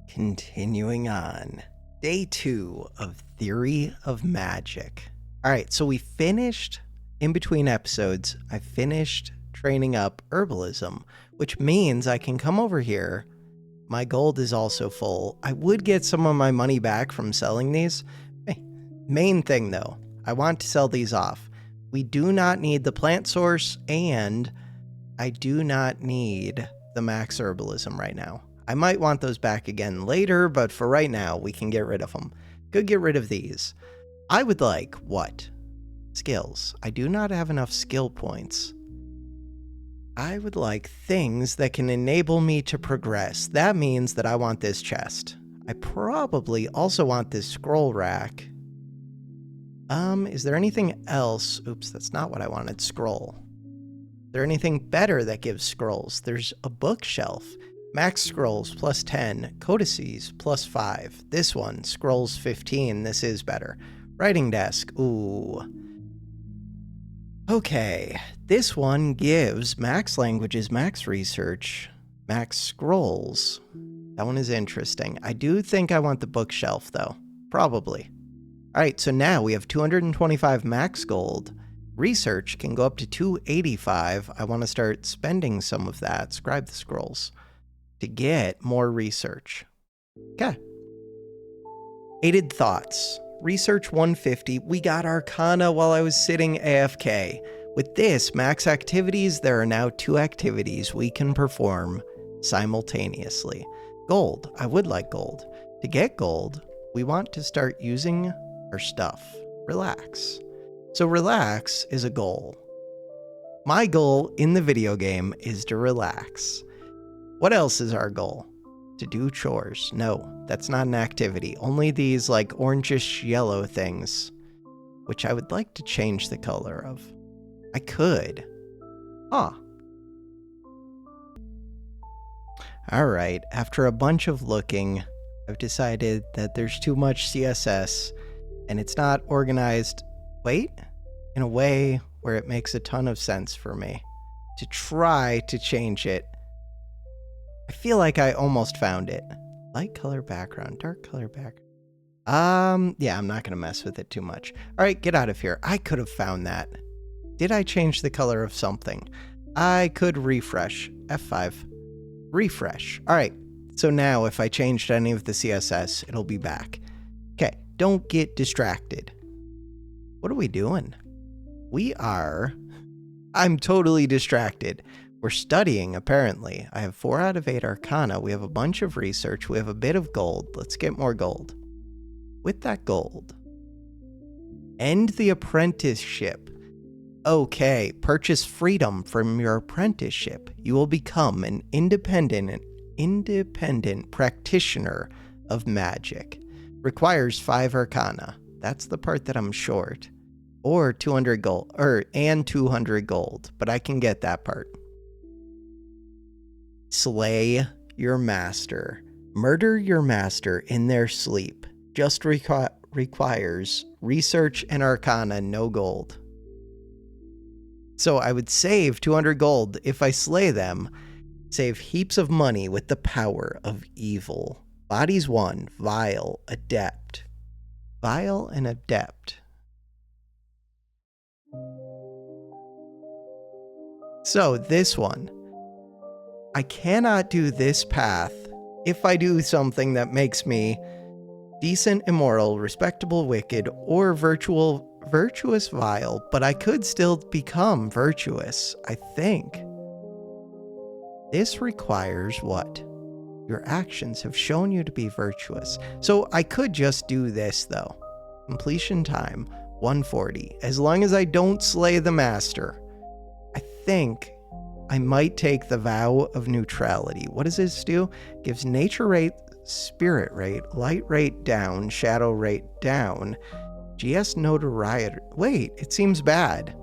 Continuing on. Day 2 of Theory of Magic. All right, so we finished, in between episodes, I finished training up herbalism, which means I can come over here. My gold is also full. I would get some of my money back from selling these. Hey, main thing though, I want to sell these off. We do not need the plant source, and I do not need the max herbalism right now. I might want those back again later, but for right now, we can get rid of them. Could get rid of these. I would like, what? Skills. I do not have enough skill points. I would like things that can enable me to progress. That means that I want this chest. I probably also want this scroll rack. Is there anything else? Oops, that's not what I wanted. Scroll. Is there anything better that gives scrolls? There's a bookshelf. Max scrolls plus 10, codices plus 5. This one, scrolls 15, this is better. Writing desk, ooh. Okay, this one gives max languages, max research, max scrolls. That one is interesting. I do think I want the bookshelf though, probably. All right, so now we have 225 max gold. Research can go up to 285. I want to start spending some of that, scribe the scrolls, to get more research. Okay. Aided thoughts. Research 150. We got Arcana while I was sitting AFK. With this, max activities, there are now 2 activities we can perform simultaneously. Gold. I would like gold. To get gold, we want to start using our stuff. Relax. So relax is a goal. My goal in the video game is to relax. What else is our goal? To do chores. No, that's not an activity. Only these like orangish yellow things, which I would like to change the color of. I could. Huh. All right, after a bunch of looking, I've decided that there's too much CSS and it's not organized, in a way where it makes a ton of sense for me to try to change it. I feel like I almost found it. Light color background, dark color background. Yeah, I'm not going to mess with it too much. All right, get out of here. I could have found that. Did I change the color of something? I could refresh. F5. Refresh. All right, so now if I changed any of the CSS, it'll be back. Okay, don't get distracted. What are we doing? I'm totally distracted. We're studying, apparently. I have 4 out of 8 Arcana. We have a bunch of research. We have a bit of gold. Let's get more gold. With that gold, end the apprenticeship. Okay, purchase freedom from your apprenticeship. You will become an independent practitioner of magic. Requires 5 Arcana. That's the part that I'm short. Or 200 gold, and 200 gold, but I can get that part. Slay your master. Murder your master in their sleep. Just requires research and Arcana, no gold. So I would save 200 gold if I slay them. Save heaps of money with the power of evil. Bodies 1, vile, adept. Vile and adept. So this one. I cannot do this path if I do something that makes me decent, immoral, respectable, wicked, or virtuous, vile, but I could still become virtuous, I think. This requires what? Your actions have shown you to be virtuous. So I could just do this though. Completion time, 140. As long as I don't slay the master. I think I might take the vow of neutrality. What does this do? Gives nature rate, spirit rate, light rate down, shadow rate down, GS notoriety. Wait, it seems bad.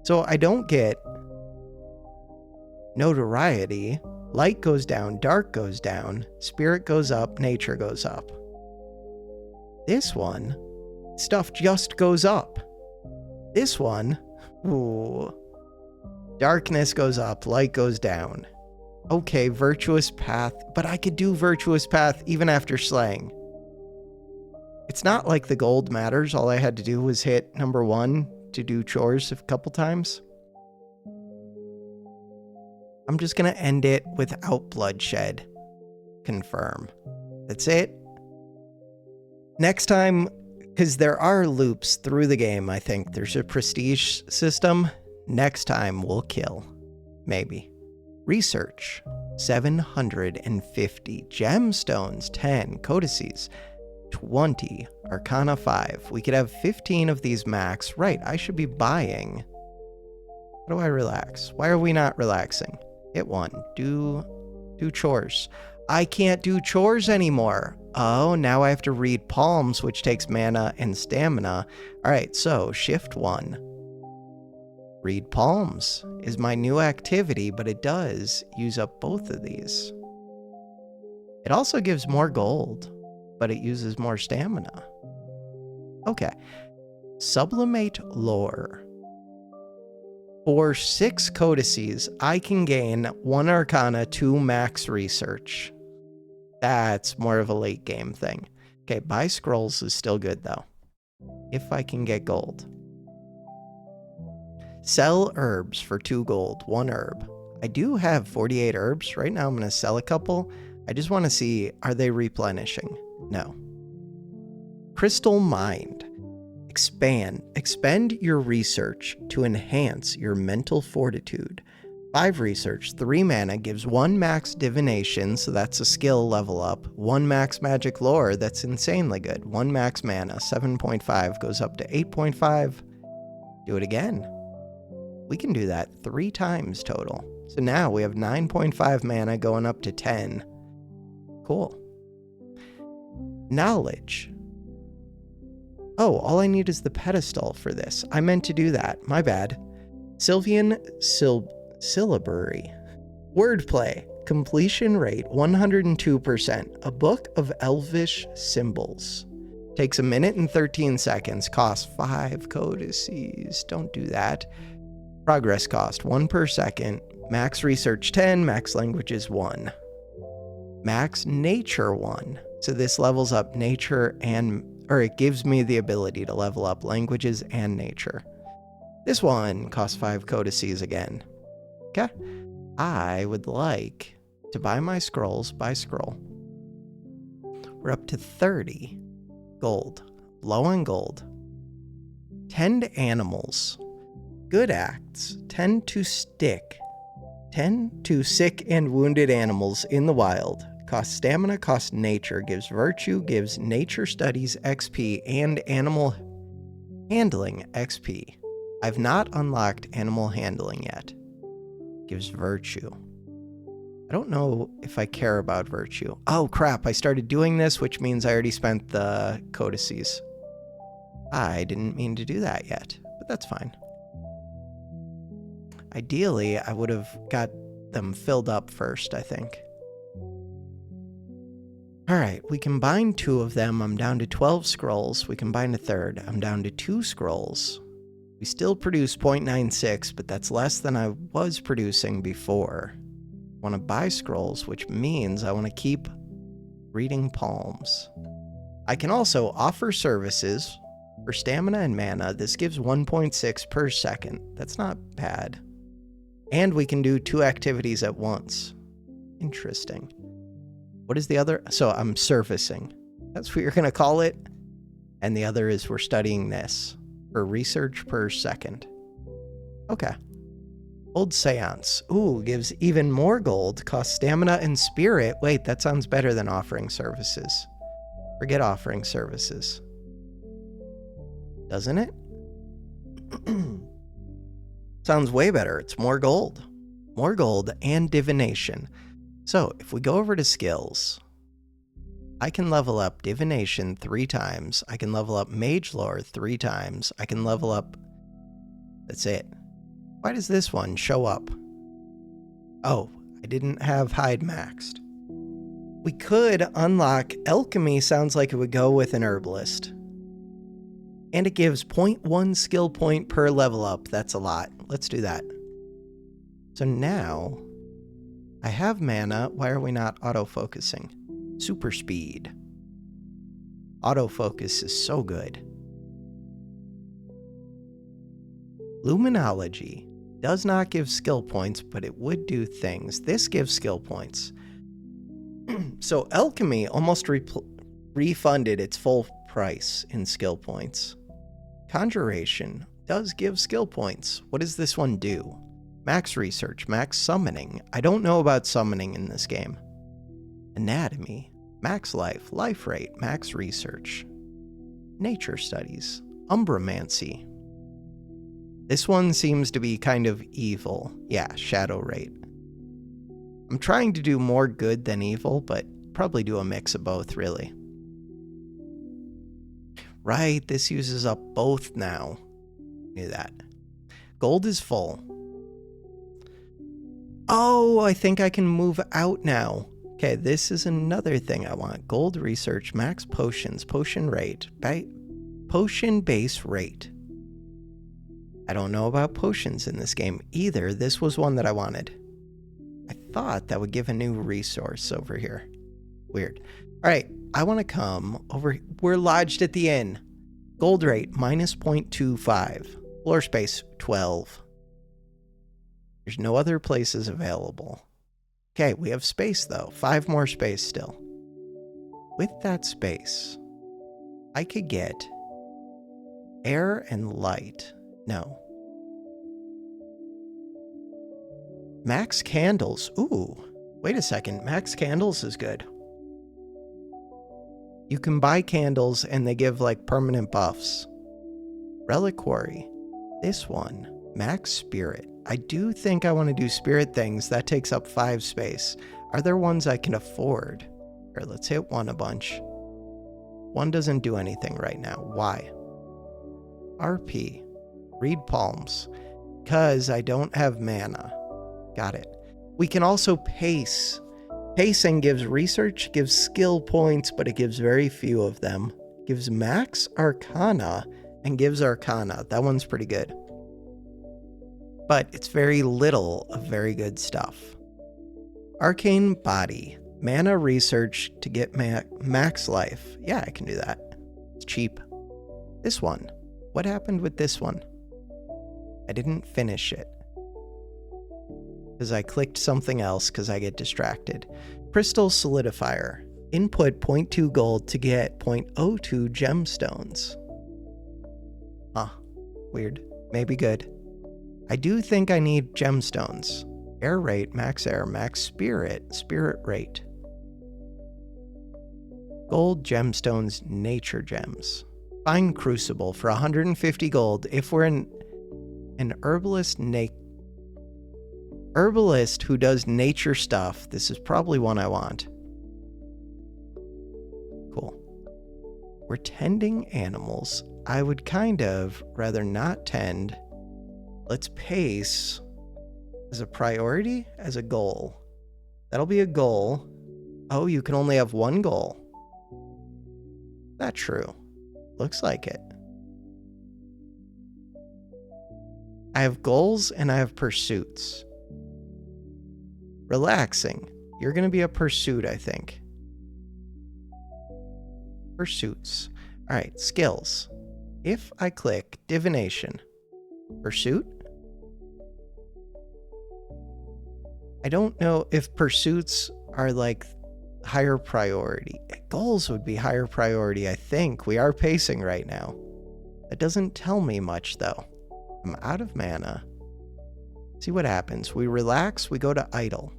So I don't get notoriety. Light goes down, dark goes down, spirit goes up, nature goes up. This one, stuff just goes up. This one, ooh. Darkness goes up, light goes down. Okay, Virtuous Path, but I could do Virtuous Path even after slaying. It's not like the gold matters. All I had to do was hit number 1 to do chores a couple times. I'm just going to end it without bloodshed. Confirm. That's it. Next time, because there are loops through the game, I think. There's a prestige system. Next time, we'll kill. Maybe. Research. 750. Gemstones. 10. Codices. 20. Arcana 5. We could have 15 of these max. Right, I should be buying. How do I relax? Why are we not relaxing? Hit 1. Do chores. I can't do chores anymore. Oh, now I have to read palms, which takes mana and stamina. All right, so shift 1. Read palms is my new activity, but it does use up both of these. It also gives more gold, but it uses more stamina. Okay. Sublimate lore. For 6 codices, I can gain 1 arcana, 2 max research. That's more of a late game thing. Okay, buy scrolls is still good though. If I can get gold. Sell herbs for 2 gold, 1 herb. I do have 48 herbs. Right now I'm going to sell a couple. I just want to see, are they replenishing? No. Crystal Mind. Expend your research to enhance your mental fortitude. 5 research, 3 mana gives 1 max divination, so that's a skill level up. 1 max magic lore, that's insanely good. 1 max mana, 7.5 goes up to 8.5. Do it again. We can do that 3 times total. So now we have 9.5 mana going up to 10. Cool. Knowledge. Oh, all I need is the pedestal for this. I meant to do that. My bad. Sylvian Syllabary. Wordplay. Completion rate 102%. A book of elvish symbols. Takes 1 minute and 13 seconds. Costs 5 codices. Don't do that. Progress cost 1 per second. Max research 10. Max languages 1. Max nature 1. So this levels up nature or it gives me the ability to level up languages and nature. This one costs 5 codices again. Okay. I would like to buy my scrolls by scroll. We're up to 30 gold. Low on gold. Tend animals. Good acts. Tend to sick and wounded animals in the wild. Costs stamina, costs nature, gives virtue, gives nature studies XP, and animal handling XP. I've not unlocked animal handling yet. Gives virtue. I don't know if I care about virtue. Oh crap, I started doing this, which means I already spent the codices. I didn't mean to do that yet, but that's fine. Ideally, I would have got them filled up first, I think. Alright, we combined 2 of them. I'm down to 12 scrolls. We combined a third. I'm down to 2 scrolls. We still produce 0.96, but that's less than I was producing before. I want to buy scrolls, which means I want to keep reading palms. I can also offer services for stamina and mana. This gives 1.6 per second. That's not bad. And we can do 2 activities at once. Interesting. What is the other? So I'm servicing. That's what you're going to call it. And the other is we're studying this for research per second. Okay. Old Seance. Ooh, gives even more gold. Costs stamina and spirit. Wait, that sounds better than offering services. Forget offering services. Doesn't it? Sounds way better. It's more gold. More gold and divination. So if we go over to skills, I can level up divination 3 times. I can level up mage lore 3 times. I can level up... That's it. Why does this one show up? Oh, I didn't have hide maxed. We could unlock alchemy. Sounds like it would go with an herbalist. And it gives 0.1 skill point per level up. That's a lot. Let's do that. So now I have mana. Why are we not autofocusing? Super speed. Autofocus is so good. Luminology does not give skill points, but it would do things. This gives skill points. So alchemy almost refunded its full price in skill points. Conjuration does give skill points. What does this one do? Max research, max summoning. I don't know about summoning in this game. Anatomy, max life, life rate, max research. Nature studies, umbromancy. This one seems to be kind of evil. Yeah, shadow rate. I'm trying to do more good than evil, but probably do a mix of both, really. Right, this uses up both now. Knew that. Gold is full. Oh, I think I can move out now. Okay, this is another thing I want. Gold research, max potions, potion rate, potion base rate. I don't know about potions in this game either. This was one that I wanted. I thought that would give a new resource over here. Weird. All right, I want to come over. We're lodged at the inn. Gold rate, minus 0.25. Floor space, 12. There's no other places available. Okay, we have space though. 5 more space still. With that space, I could get air and light. No. Max candles. Ooh, wait a second. Max candles is good. You can buy candles and they give like permanent buffs. Reliquary. This one. Max spirit. I do think I want to do spirit things. That takes up 5 space. Are there ones I can afford? Here, let's hit one a bunch. One doesn't do anything right now. Why? RP. Read palms. Because I don't have mana. Got it. We can also pace. Pacing gives research, gives skill points, but it gives very few of them. Gives max arcana and gives arcana. That one's pretty good. But it's very little of very good stuff. Arcane body. Mana research to get max life. Yeah, I can do that. It's cheap. This one. What happened with this one? I didn't finish it. Because I clicked something else because I get distracted. Crystal solidifier. Input 0.2 gold to get 0.02 gemstones. Huh. Weird. Maybe good. I do think I need gemstones. Air rate, max air, max spirit, spirit rate. Gold gemstones, nature gems. Find crucible for 150 gold. If we're an herbalist who does nature stuff, this is probably one I want. Cool. We're tending animals. I would kind of rather not tend. Let's pace as a priority, as a goal. That'll be a goal. Oh, you can only have one goal. Not true. Looks like it. I have goals and I have pursuits. Relaxing. You're going to be a pursuit, I think. Pursuits. All right, skills. If I click divination, pursuit. I don't know if pursuits are like higher priority. Goals would be higher priority, I think. We are pacing right now. That doesn't tell me much, though. I'm out of mana. See what happens. We relax, we go to idle.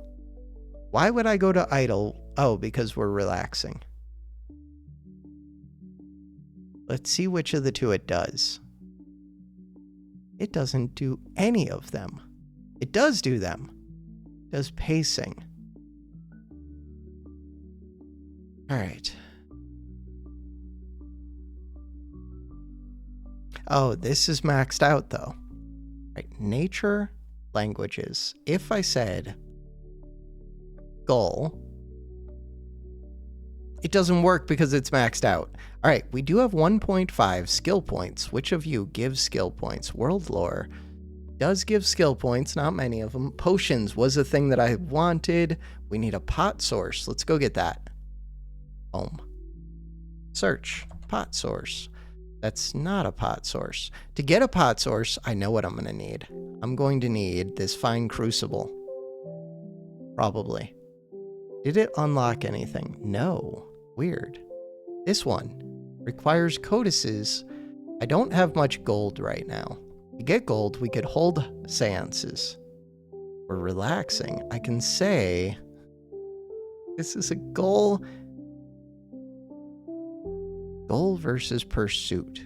Why would I go to idle? Oh, because we're relaxing. Let's see which of the two it does. It doesn't do any of them. It does do them. It does pacing. All right. Oh, this is maxed out though. Right, nature, languages. If I said goal, it doesn't work because it's maxed out. All right, we do have 1.5 skill points. Which of you gives skill points? World lore. Does give skill points, not many of them. Potions was a thing that I wanted. We need a pot source. Let's go get that. Home. Search. Pot source. That's not a pot source. To get a pot source, I know what I'm going to need. I'm going to need this fine crucible. Probably. Did it unlock anything? No. Weird. This one requires codices. I don't have much gold right now. To get gold, we could hold seances. We're relaxing. I can say this is a goal. Goal versus pursuit.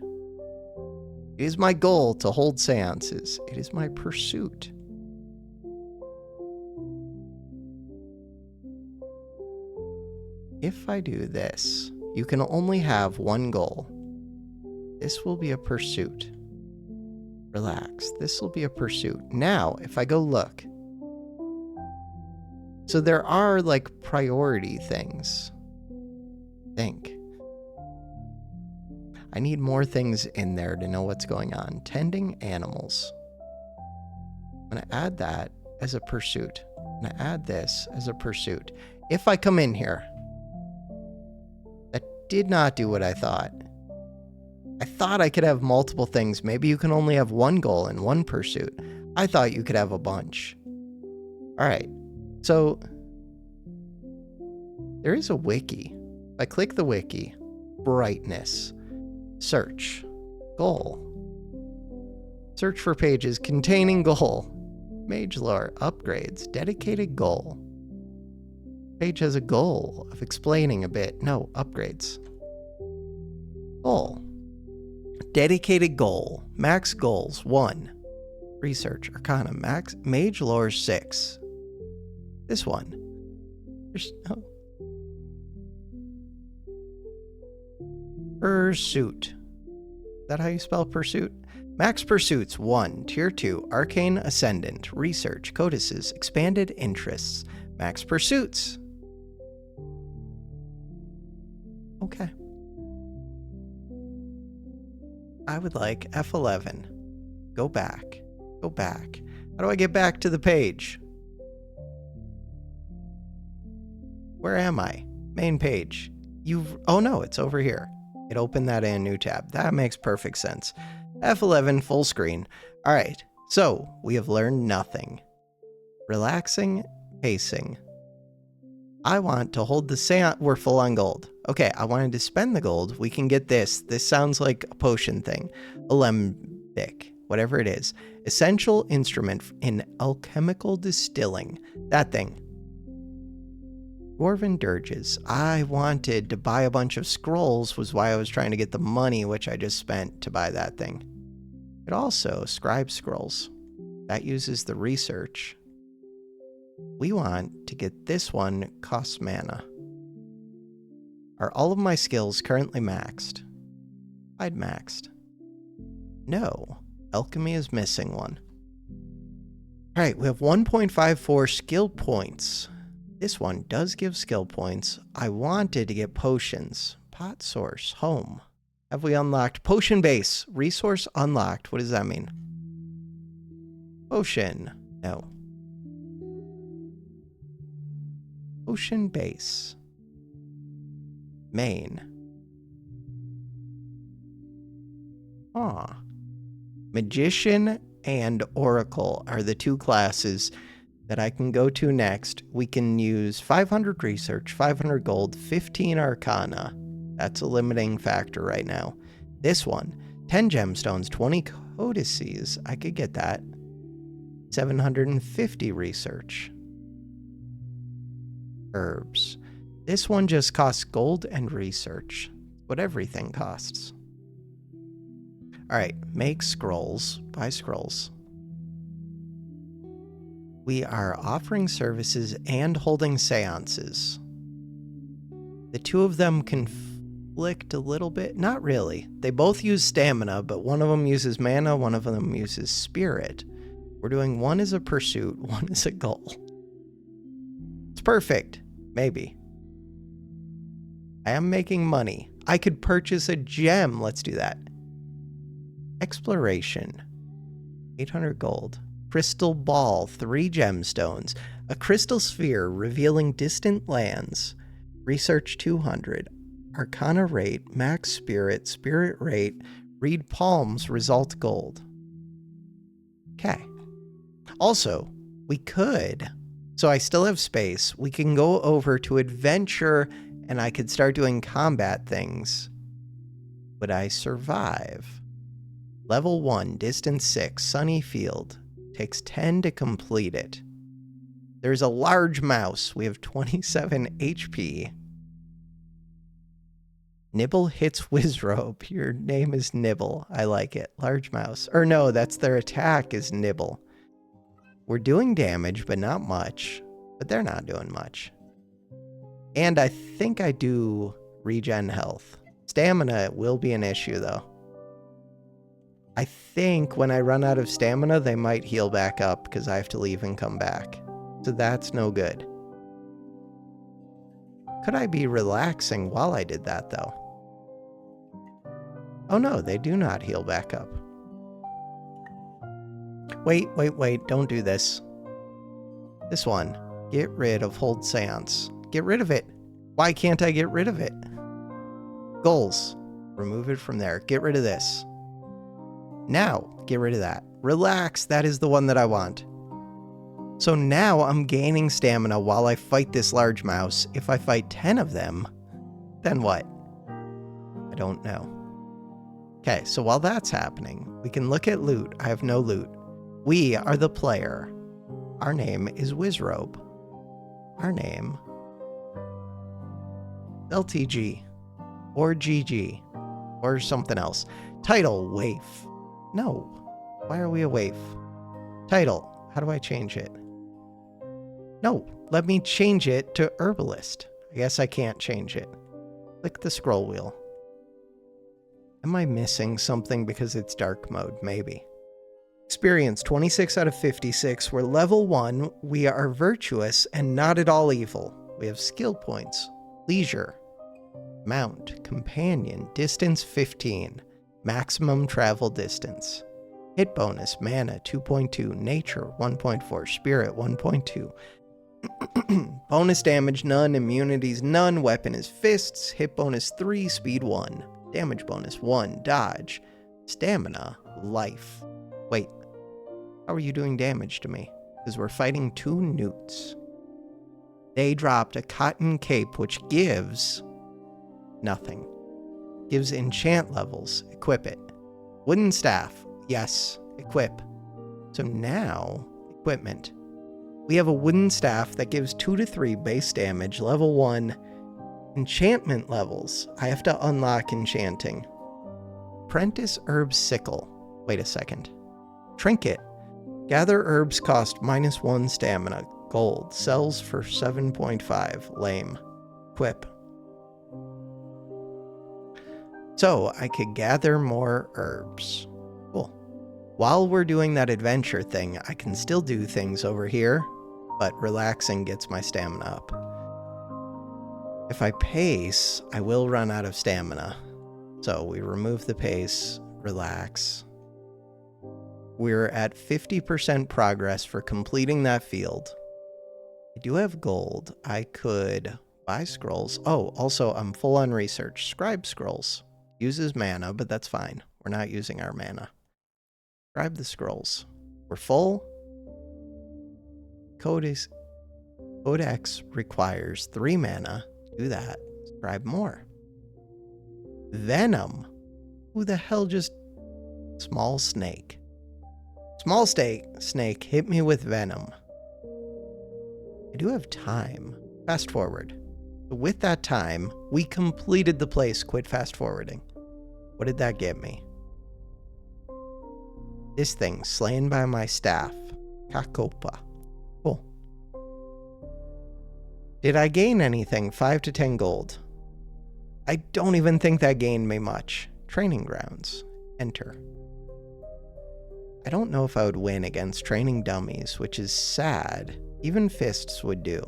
It is my goal to hold seances. It is my pursuit. If I do this, you can only have one goal. This will be a pursuit. Relax. This will be a pursuit. Now, if I go look. So there are like priority things. Think. I need more things in there to know what's going on. Tending animals. I'm going to add that as a pursuit. I'm going to add this as a pursuit. If I come in here, that did not do what I thought. I thought I could have multiple things. Maybe you can only have one goal and one pursuit. I thought you could have a bunch. All right. So there is a wiki. If I click the wiki, brightness, search, goal, search for pages containing goal, mage lore, upgrades, dedicated goal. Page has a goal of explaining a bit. No, upgrades. Goal. Dedicated goal. Max goals 1. Research Arcana. Max mage lore 6. This one. There's no. Pursuit. Is that how you spell pursuit? Max pursuits 1. Tier 2. Arcane Ascendant. Research. Codices. Expanded interests. Max pursuits. Okay. I would like F11. Go back. Go back. How do I get back to the page? Where am I? Main page. Oh no, it's over here. It opened that in a new tab. That makes perfect sense. F11 full screen. All right. So we have learned nothing. Relaxing, pacing. I want to hold the seance. We're full on gold. Okay, I wanted to spend the gold. We can get this. This sounds like a potion thing. Alembic, whatever it is. Essential instrument in alchemical distilling. That thing. Dwarven dirges. I wanted to buy a bunch of scrolls, was why I was trying to get the money, which I just spent to buy that thing. But also, scribe scrolls. That uses the research. We want to get this one, costs mana. Are all of my skills currently maxed? I'd maxed. No. Alchemy is missing one. Alright, we have 1.54 skill points. This one does give skill points. I wanted to get potions. Pot source, home. Have we unlocked? Potion base. Resource unlocked. What does that mean? Potion. No. Potion base. Main. Magician and Oracle are the two classes that I can go to next. We can use 500 research, 500 gold, 15 arcana. That's a limiting factor right now. This one, 10 gemstones, 20 codices. I could get that. 750 research. Herbs. This one just costs gold and research. What everything costs. Alright, make scrolls. Buy scrolls. We are offering services and holding seances. The two of them conflict a little bit. Not really. They both use stamina, but one of them uses mana, one of them uses spirit. We're doing one as a pursuit, one as a goal. It's perfect. Maybe. I am making money. I could purchase a gem. Let's do that. Exploration. 800 gold. Crystal ball, 3 gemstones. A crystal sphere revealing distant lands. Research 200. Arcana rate, max spirit, spirit rate. Read palms, result gold. Okay. Also, we could, so I still have space. We can go over to adventure and I could start doing combat things. Would I survive? Level 1, distance 6, sunny field. Takes 10 to complete it. There's a large mouse. We have 27 HP. Nibble hits Wizrobe. Your name is Nibble. I like it. Large mouse. Or no, that's their attack is Nibble. We're doing damage, but not much. But they're not doing much. And I think I do regen health. Stamina will be an issue, though. I think when I run out of stamina, they might heal back up because I have to leave and come back. So that's no good. Could I be relaxing while I did that, though? Oh no, they do not heal back up. Wait, don't do this. This one. Get rid of Hold Seance. Get rid of it. Why can't I get rid of it? Goals. Remove it from there. Get rid of this. Now, get rid of that. Relax, that is the one that I want. So now I'm gaining stamina while I fight this large mouse. If I fight 10 of them, then what? I don't know. Okay, so while that's happening, we can look at loot. I have no loot. We are the player. Our name is Wizrobe. Our name, LTG, or GG, or something else. Title, Waif. No. Why are we a waif? Title. How do I change it? No. Let me change it to herbalist. I guess I can't change it. Click the scroll wheel. Am I missing something because it's dark mode? Maybe. Experience 26 out of 56. We're level 1. We are virtuous and not at all evil. We have skill points. Leisure. Mount. Companion. Distance 15. Maximum travel distance. Hit bonus, mana 2.2, nature 1.4, spirit 1.2. Bonus damage none, immunities none, weapon is fists, hit bonus 3, speed 1, damage bonus 1, dodge, stamina, life. Wait, how are you doing damage to me? Because we're fighting 2 newts. They dropped a cotton cape which gives nothing. Gives enchant levels. Equip it. Wooden staff. Yes. Equip. So now, equipment. We have a wooden staff that gives 2 to 3 base damage. Level 1. Enchantment levels. I have to unlock enchanting. Prentice herb sickle. Wait a second. Trinket. Gather herbs cost -1 stamina. Gold. Sells for 7.5. Lame. Equip. So I could gather more herbs. Cool. While we're doing that adventure thing, I can still do things over here, but relaxing gets my stamina up. If I pace, I will run out of stamina. So we remove the pace, relax. We're at 50% progress for completing that field. I do have gold. I could buy scrolls. Oh, also I'm full on research. Scribe scrolls. Uses mana, but that's fine. We're not using our mana. Scribe the scrolls. We're full. Codex requires 3 mana. Do that. Scribe more. Venom. Who the hell just... Small snake. Small snake hit me with venom. I do have time. Fast forward. With that time, we completed the place. Quit fast forwarding. What did that get me? This thing, slain by my staff. Kakopa. Cool. Did I gain anything? 5 to 10 gold. I don't even think that gained me much. Training grounds. Enter. I don't know if I would win against training dummies, which is sad. Even fists would do.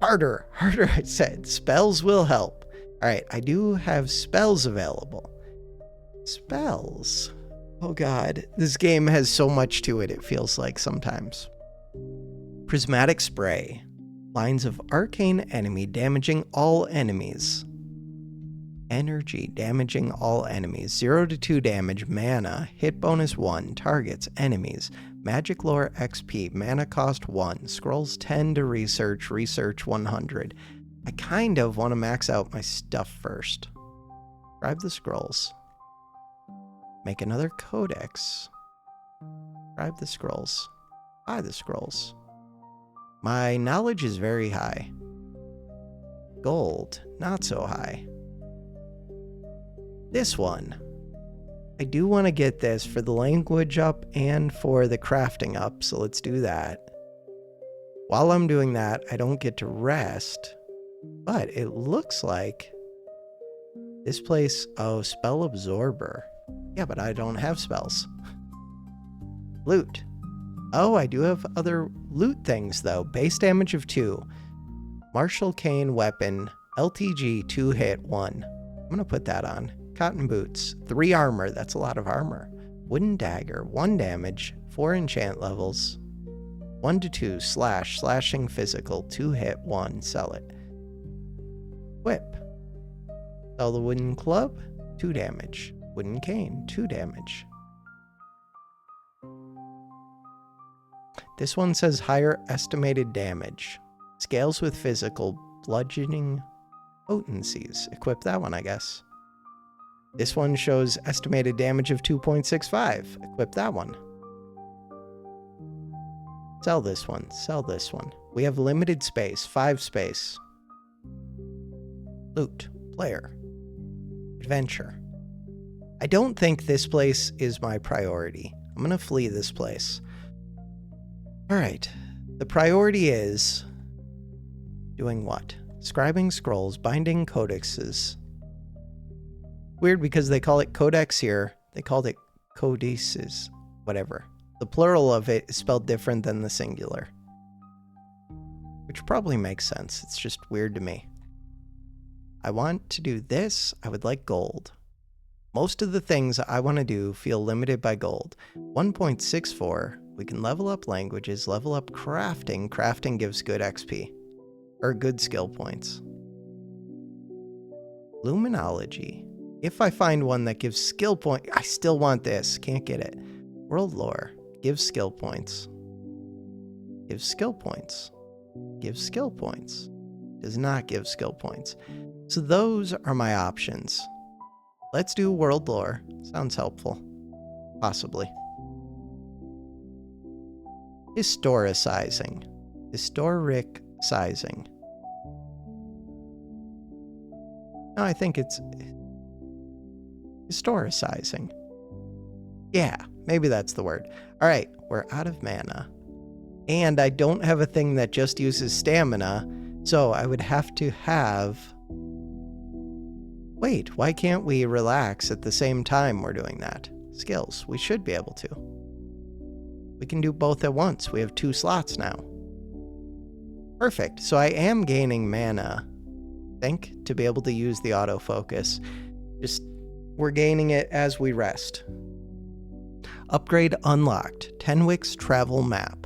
Harder, I said. Spells will help. All right, I do have spells available. Spells. Oh god, this game has so much to it, it feels like sometimes. Prismatic Spray. Lines of arcane enemy damaging all enemies. Energy damaging all enemies. 0 to 2 damage. Mana. Hit bonus 1. Targets. Enemies. Magic lore XP. Mana cost 1. Scrolls 10 to research. Research 100. I kind of want to max out my stuff first. Grab the scrolls. Make another codex. Grab the scrolls. Buy the scrolls. My knowledge is very high. Gold, not so high. This one. I do want to get this for the language up and for the crafting up, so let's do that. While I'm doing that, I don't get to rest, but it looks like this place, oh, Spell Absorber. Yeah, but I don't have spells. Loot. Oh, I do have other loot things, though. Base damage of 2. Marshall Kane weapon. LTG 2 hit 1. I'm going to put that on. Cotton boots. 3 armor. That's a lot of armor. Wooden dagger. 1 damage. 4 enchant levels. 1 to 2 slash. Slashing physical. 2 hit 1. Sell it. Whip. Sell the wooden club. 2 damage. Wooden cane. 2 damage. This one says higher estimated damage. Scales with physical bludgeoning potencies. Equip that one, I guess. This one shows estimated damage of 2.65. Equip that one. Sell this one. Sell this one. We have limited space. 5 space. Loot. Player. Adventure. I don't think this place is my priority. I'm going to flee this place. Alright, the priority is doing what? Scribing scrolls, binding codexes. Weird because they call it codex here. They called it codices. Whatever. The plural of it is spelled different than the singular. Which probably makes sense. It's just weird to me. I want to do this. I would like gold. Most of the things I want to do feel limited by gold. 1.64. We can level up languages, level up crafting. Crafting gives good XP. Or good skill points. Luminology. If I find one that gives skill point, I still want this. Can't get it. World lore. Gives skill points. Gives skill points. Gives skill points. Does not give skill points. So those are my options. Let's do world lore. Sounds helpful. Possibly. Historicizing. Historic sizing. No, I think it's historicizing. Yeah, maybe that's the word. All right, we're out of mana. And I don't have a thing that just uses stamina, so I would have to have... Wait, why can't we relax at the same time we're doing that? Skills, we should be able to. We can do both at once. We have 2 slots now. Perfect. So I am gaining mana, I think, to be able to use the autofocus. Just, we're gaining it as we rest. Upgrade unlocked. Tenwick's travel map.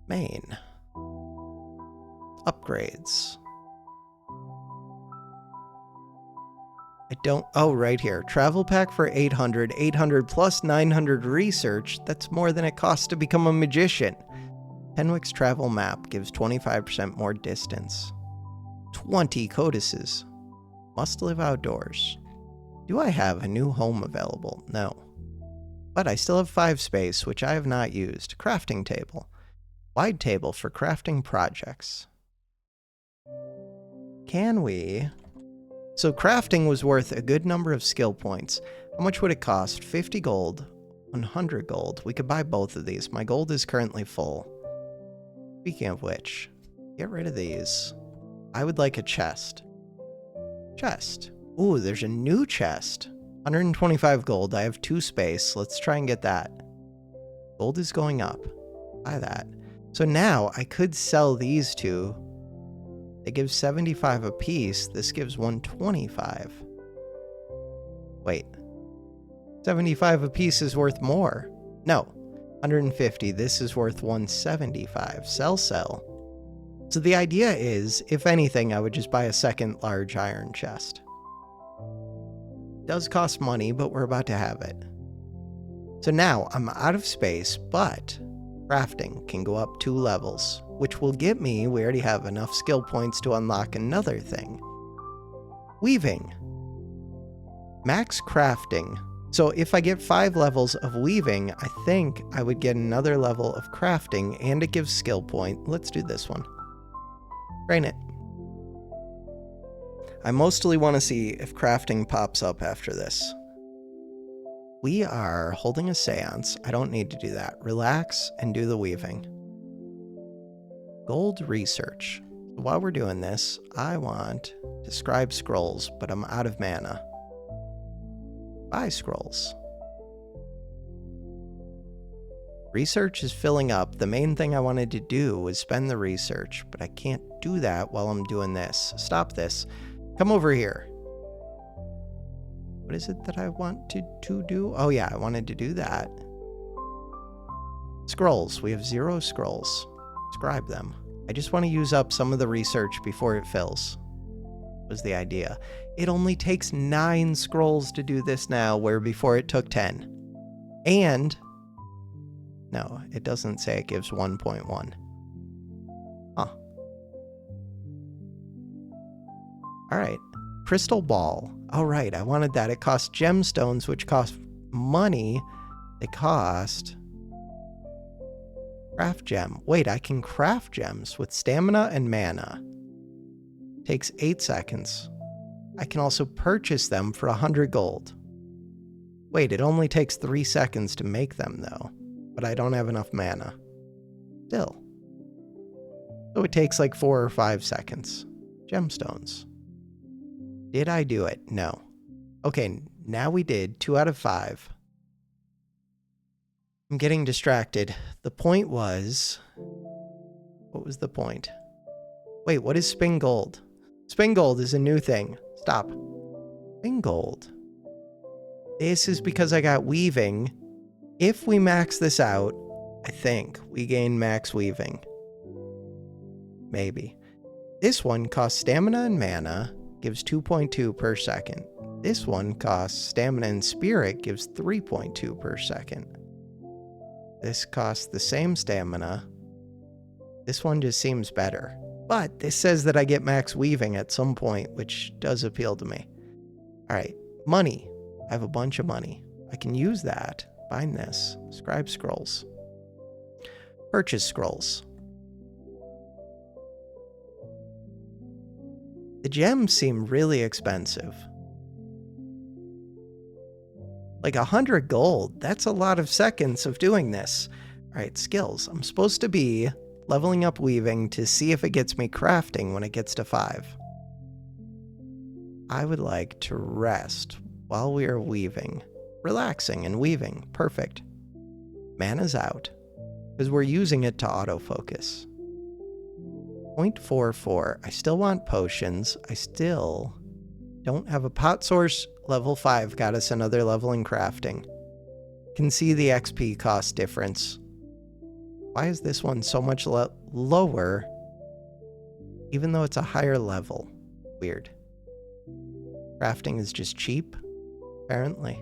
Main. Upgrades. I don't... Oh, right here. Travel pack for 800. 800 plus 900 research. That's more than it costs to become a magician. Tenwick's travel map gives 25% more distance. 20 codices. Must live outdoors. Do I have a new home available? No. But I still have 5 space, which I have not used. Crafting table. Wide table for crafting projects. Can we... So crafting was worth a good number of skill points. How much would it cost? 50 gold, 100 gold. We could buy both of these. My gold is currently full. Speaking of which, get rid of these. I would like a chest. Chest. Ooh, there's a new chest. 125 gold. I have 2 space. Let's try and get that. Gold is going up. Buy that. So now I could sell these 2. They give 75 apiece. This gives 125. Wait. 75 apiece is worth more. No, 150. This is worth 175. Sell, sell. So the idea is, if anything, I would just buy a second large iron chest. Does cost money, but we're about to have it. So now I'm out of space, but crafting can go up 2 levels, which will get me, we already have enough skill points to unlock another thing. Weaving. Max crafting. So if I get 5 levels of weaving, I think I would get another level of crafting, and it gives skill point. Let's do this one. Train it. I mostly want to see if crafting pops up after this. We are holding a seance. I don't need to do that. Relax and do the weaving. Gold research. While we're doing this, I want to scribe scrolls, but I'm out of mana. Buy scrolls. Research is filling up. The main thing I wanted to do was spend the research, but I can't do that while I'm doing this. Stop this. Come over here. What is it that I wanted to do? Oh yeah, I wanted to do that. Scrolls. We have 0 scrolls. Scribe them. I just want to use up some of the research before it fills. Was the idea. It only takes 9 scrolls to do this now, where before it took 10. And no, it doesn't say it gives 1.1. Huh. Alright. Crystal ball. Alright, I wanted that. It costs gemstones, which cost money. They cost craft gem. Wait, I can craft gems with stamina and mana. Takes 8 seconds. I can also purchase them for 100 gold. Wait, it only takes 3 seconds to make them though, but I don't have enough mana. Still. So it takes like 4 or 5 seconds. Gemstones. Did I do it? No. Okay, now we did 2 out of 5. I'm getting distracted. The point was... What was the point? Wait, what is spin gold? Spin gold is a new thing. Stop. Spin gold. This is because I got weaving. If we max this out, I think we gain max weaving. Maybe. This one costs stamina and mana, gives 2.2 per second. This one costs stamina and spirit, gives 3.2 per second. This costs the same stamina. This one just seems better. But this says that I get max weaving at some point, which does appeal to me. Alright, money. I have a bunch of money. I can use that. Bind this. Scribe scrolls. Purchase scrolls. The gems seem really expensive. Like 100 gold. That's a lot of seconds of doing this. Alright, skills. I'm supposed to be leveling up weaving to see if it gets me crafting when it gets to 5. I would like to rest while we are weaving. Relaxing and weaving. Perfect. Mana's out, because we're using it to autofocus. 0.44. I still want potions. I still don't have a pot source. Level 5 got us another level in crafting. Can see the XP cost difference. Why is this one so much lower, even though it's a higher level? Weird. Crafting is just cheap, apparently.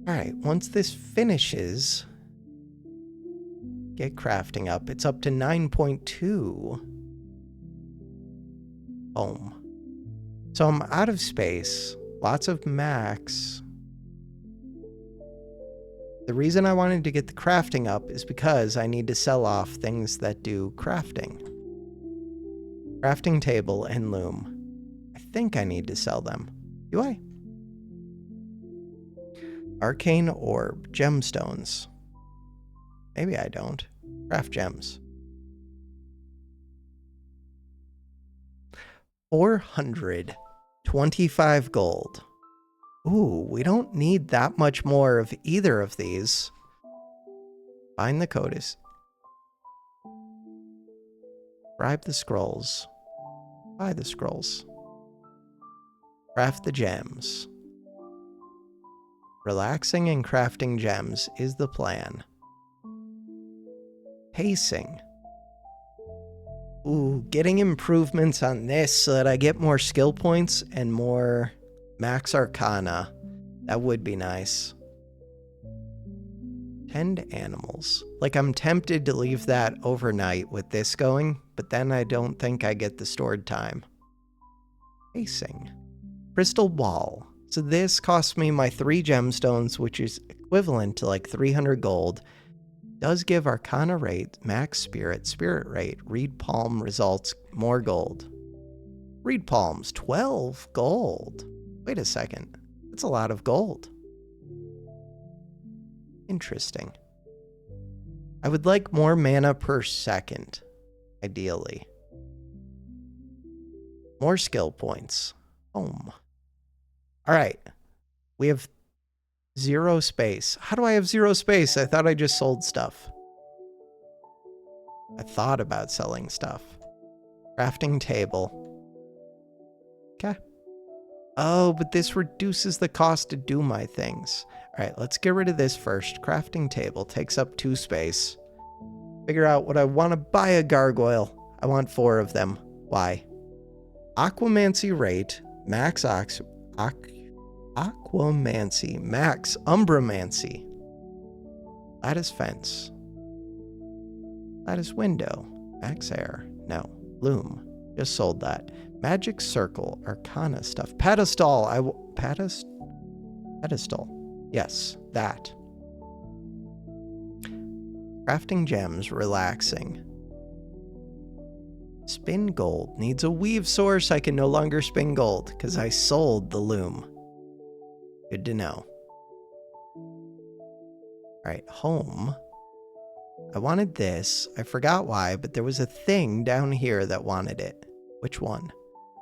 Alright, once this finishes, get crafting up. It's up to 9.2. Boom. So I'm out of space. Lots of max. The reason I wanted to get the crafting up is because I need to sell off things that do crafting. Crafting table and loom. I think I need to sell them. Do I? Arcane orb. Gemstones. Maybe I don't. Craft gems. 425 gold. Ooh, we don't need that much more of either of these. Find the codice. Scribe the scrolls. Buy the scrolls. Craft the gems. Relaxing and crafting gems is the plan. Pacing. Ooh, getting improvements on this so that I get more skill points and more max arcana. That would be nice. Tend animals. Like, I'm tempted to leave that overnight with this going, but then I don't think I get the stored time. Pacing. Crystal ball. So this costs me my 3 gemstones, which is equivalent to like 300 gold. Does give arcana rate, max spirit rate, reed palm results, more gold. Reed palms, 12 gold. Wait a second. That's a lot of gold. Interesting. I would like more mana per second, ideally. More skill points. Home. All right. We have 0 space. How do I have 0 space? I thought I just sold stuff. I thought about selling stuff. Crafting table. Okay. Oh, but this reduces the cost to do my things. All right, let's get rid of this first. Crafting table takes up 2 space. Figure out what I want to buy a gargoyle. I want 4 of them. Why? Aquamancy rate, max Aquamancy, max Umbramancy. Lattice fence. Lattice window, max air. No. Loom. Just sold that. Magic circle, arcana stuff. Pedestal. Pedestal. Yes, that. Crafting gems, relaxing. Spin gold. Needs a weave source. I can no longer spin gold because I sold the loom. Good to know. Alright, home. I wanted this. I forgot why, but there was a thing down here that wanted it. Which one?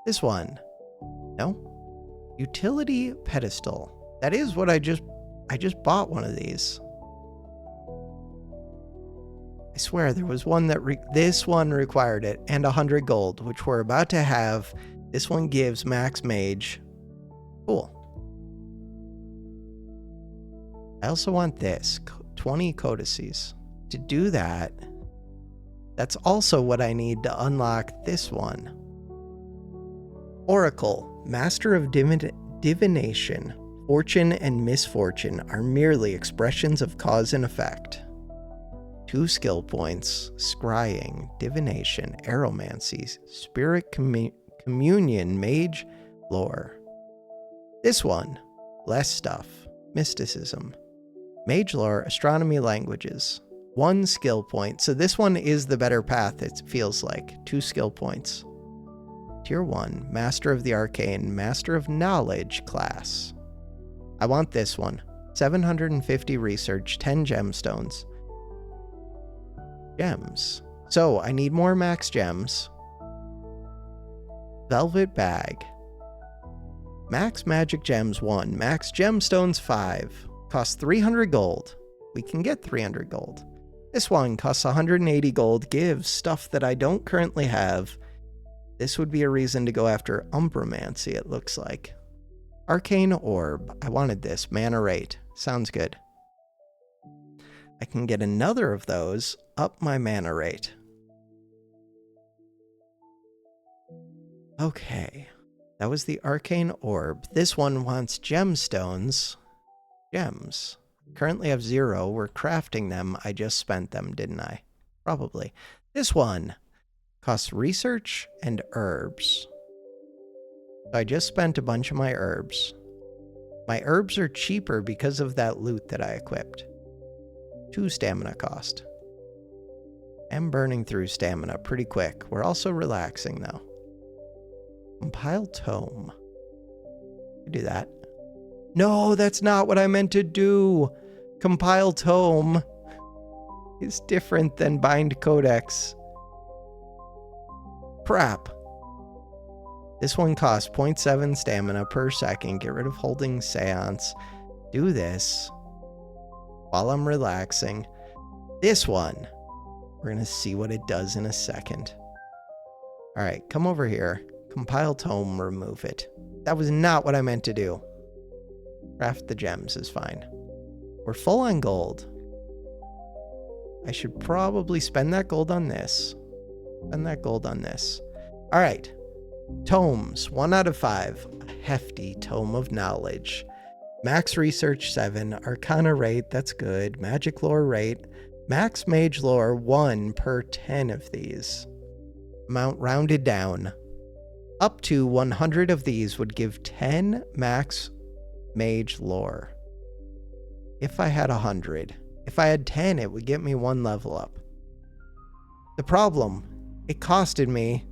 This one. No? Utility pedestal. That is what I just bought one of these. I swear there was one that this one required it, and 100 gold, which we're about to have. This one gives max mage. Cool. I also want this, 20 codices. To do that, that's also what I need to unlock this one. Oracle, Master of Divination. Fortune and misfortune are merely expressions of cause and effect. 2 skill points, scrying, divination, aeromancy, spirit communion, mage, lore. This one, less stuff, mysticism, mage lore, astronomy, languages. 1 skill point. So this one is the better path, it feels like. 2 skill points. Tier 1, Master of the Arcane, Master of Knowledge class. I want this one. 750 research, 10 gemstones. Gems. So I need more max gems. Velvet bag. Max magic gems 1, max gemstones 5. Costs 300 gold. We can get 300 gold. This one costs 180 gold, gives stuff that I don't currently have. This would be a reason to go after Umbramancy, it looks like. Arcane Orb. I wanted this. Mana rate. Sounds good. I can get another of those, up my mana rate. Okay. That was the Arcane Orb. This one wants gemstones. Gems. Currently have 0. We're crafting them. I just spent them, didn't I? Probably. This one costs research and herbs. So I just spent a bunch of my herbs. My herbs are cheaper because of that loot that I equipped. 2 stamina cost. I'm burning through stamina pretty quick. We're also relaxing though. Compile tome. Do that. No, that's not what I meant to do. Compile tome is different than bind codex. Crap. This one costs 0.7 stamina per second. Get rid of holding seance. Do this while I'm relaxing. This one, we're going to see what it does in a second. All right, come over here. Compile tome, remove it. That was not what I meant to do. Craft the gems is fine. We're full on gold. I should probably spend that gold on this. Spend that gold on this. All right. Tomes, 1 out of 5. A hefty tome of knowledge. Max research 7. Arcana rate, that's good. Magic lore rate. Max mage lore 1 per 10 of these. Amount rounded down. Up to 100 of these would give 10 max mage lore. If I had 100. If I had 10, it would get me 1 level up. The problem, it costed me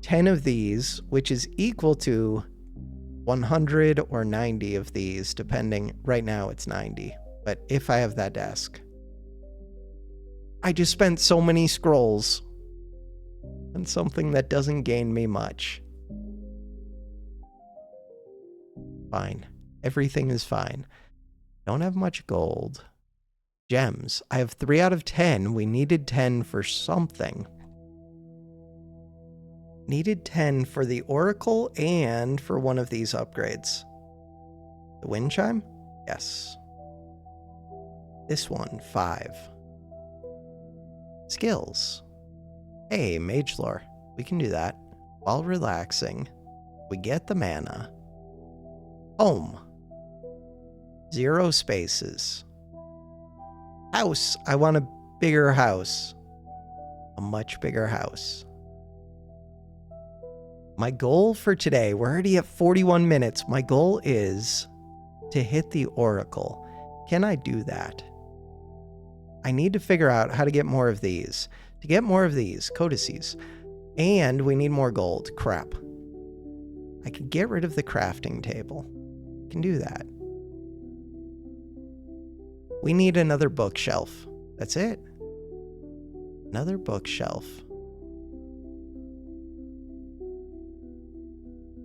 10 of these, which is equal to 100 or 90 of these, depending. Right now it's 90, but if I have that desk. I just spent so many scrolls on something that doesn't gain me much. Fine. Everything is fine. Don't have much gold. Gems. I have 3 out of 10. We needed 10 for something. Needed 10 for the Oracle and for one of these upgrades. The Wind Chime? Yes. This one, 5. Skills. Hey, Mage Lore. We can do that. While relaxing, we get the mana. Home. 0 spaces. House. I want a bigger house. A much bigger house. My goal for today, we're already at 41 minutes. My goal is to hit the Oracle. Can I do that? I need to figure out how to get more of these. To get more of these, codices. And we need more gold. Crap. I could get rid of the crafting table. I can do that. We need another bookshelf. That's it. Another bookshelf.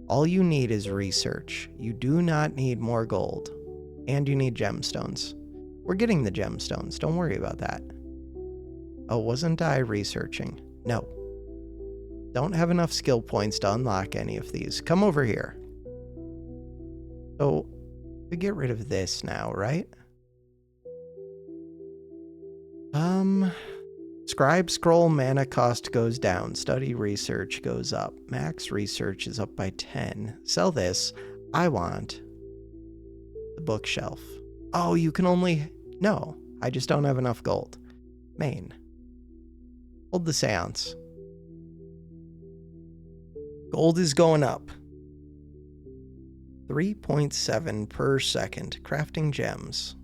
All you need is research. You do not need more gold. And you need gemstones. We're getting the gemstones. Don't worry about that. Oh, wasn't I researching? No. Don't have enough skill points to unlock any of these. Come over here. So, we get rid of this now, right? Scribe scroll mana cost goes down. Study research goes up. Max research is up by 10. Sell this. I want the bookshelf. Oh, you can only... No, I just don't have enough gold. Main. Hold the seance. Gold is going up. 3.7 per second. Crafting gems.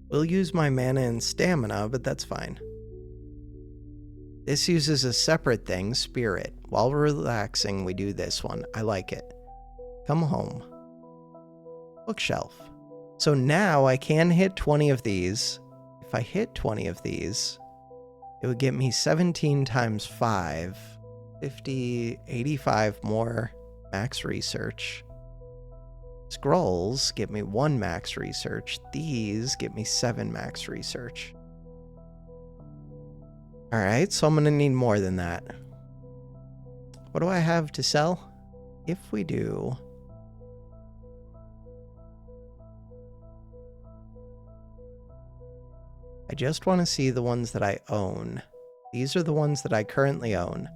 We'll use my mana and stamina, but that's fine. This uses a separate thing, spirit. While we're relaxing, we do this one. I like it. Come home. Bookshelf. So now I can hit 20 of these. If I hit 20 of these, it would get me 17 times 5. 50, 85 more max research. Scrolls get me 1 max research. These get me 7 max research. Alright, so I'm going to need more than that. What do I have to sell? If we do... I just want to see the ones that I own. These are the ones that I currently own.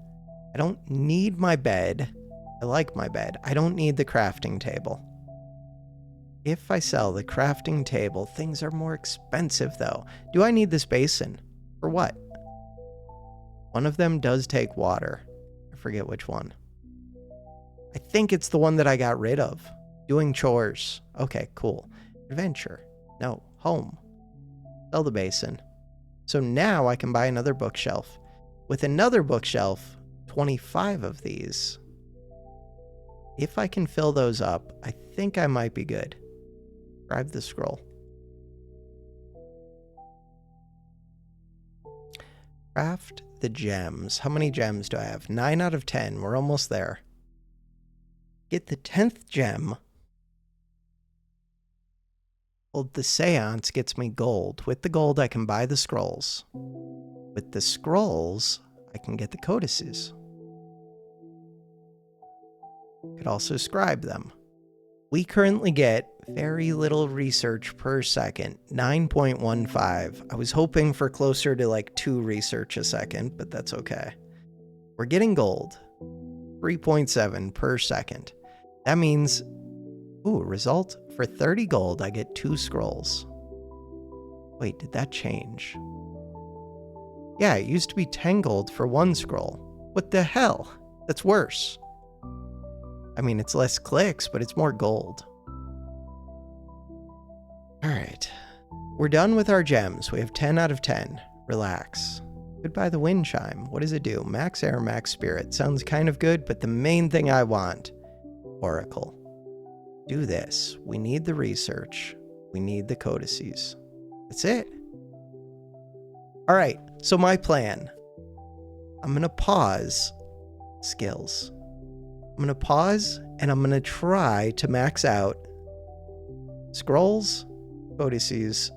I don't need my bed. I like my bed. I don't need the crafting table. If I sell the crafting table, things are more expensive though. Do I need this basin? For what? One of them does take water. I forget which one. I think it's the one that I got rid of. Doing chores. Okay, cool. Adventure. No. Home. Sell the basin. So now I can buy another bookshelf. With another bookshelf, 25 of these. If I can fill those up, I think I might be good. Grab the scroll. Craft the gems. How many gems do I have? 9 out of 10. We're almost there. Get the 10th gem. Well, the seance gets me gold. With the gold, I can buy the scrolls. With the scrolls, I can get the codices. Could also scribe them. We currently get Very little research per second, 9.15. I was hoping for closer to like 2 research a second, but that's okay. We're getting gold, 3.7 per second. That means, result, for 30 gold, I get 2 scrolls. Wait, did that change? Yeah, it used to be 10 gold for 1 scroll. What the hell? That's worse. I mean, it's less clicks, but it's more gold. Alright. We're done with our gems. We have 10 out of 10. Relax. Goodbye the wind chime. What does it do? Max air, max spirit. Sounds kind of good, but the main thing I want. Oracle. Do this. We need the research. We need the codices. That's it. Alright, so my plan. I'm going to pause skills. I'm going to pause and I'm going to try to max out scrolls, codices.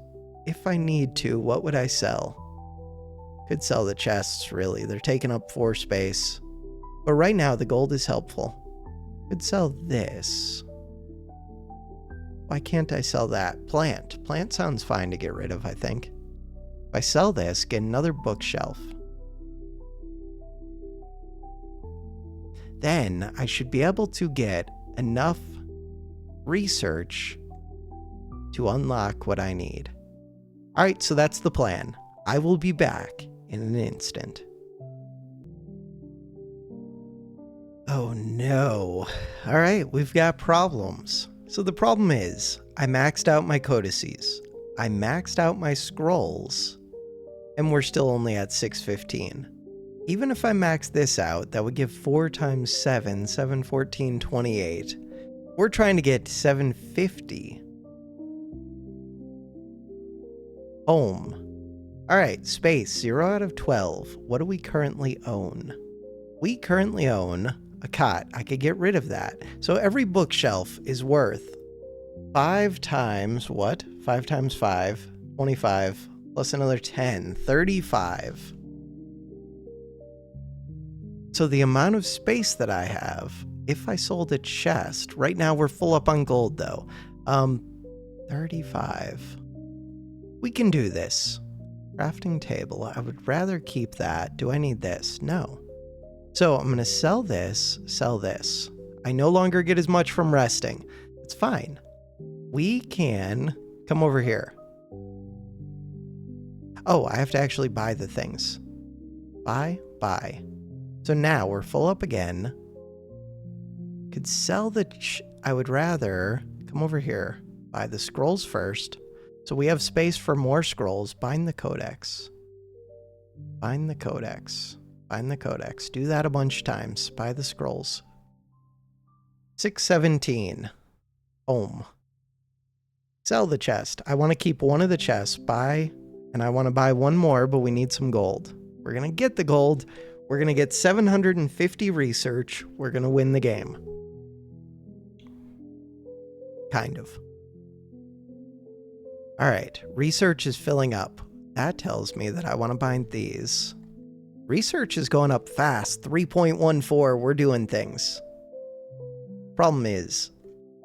If I need to, what would I sell? Could sell the chests, really. They're taking up 4 space. But right now, the gold is helpful. Could sell this. Why can't I sell that? Plant. Plant sounds fine to get rid of, I think. If I sell this, get another bookshelf. Then I should be able to get enough research to unlock what I need. Alright, so that's the plan. I will be back in an instant. Oh no. Alright, we've got problems. So the problem is, I maxed out my codices. I maxed out my scrolls. And we're still only at 615. Even if I max this out, that would give 4 times 7, 714, 28. We're trying to get 750. Home. Alright, space, 0 out of 12. What do we currently own? We currently own a cot. I could get rid of that. So every bookshelf is worth 5 times what? 5 times 5, 25, plus another 10, 35. So the amount of space that I have, if I sold a chest, right now we're full up on gold though, 35. We can do this. Crafting table, I would rather keep that. Do I need this? No. So I'm gonna sell this. I no longer get as much from resting. It's fine. We can come over here. Oh, I have to actually buy the things. Buy. So now we're full up again. Could sell the I would rather come over here. Buy the scrolls first. So we have space for more scrolls. Bind the codex. Bind the codex. Bind the codex. Do that a bunch of times. Buy the scrolls. 617. Home. Sell the chest. I want to keep one of the chests. Buy. And I want to buy one more, but we need some gold. We're going to get the gold. We're going to get 750 research. We're going to win the game. Kind of. Alright, research is filling up. That tells me that I want to bind these. Research is going up fast. 3.14, we're doing things. Problem is,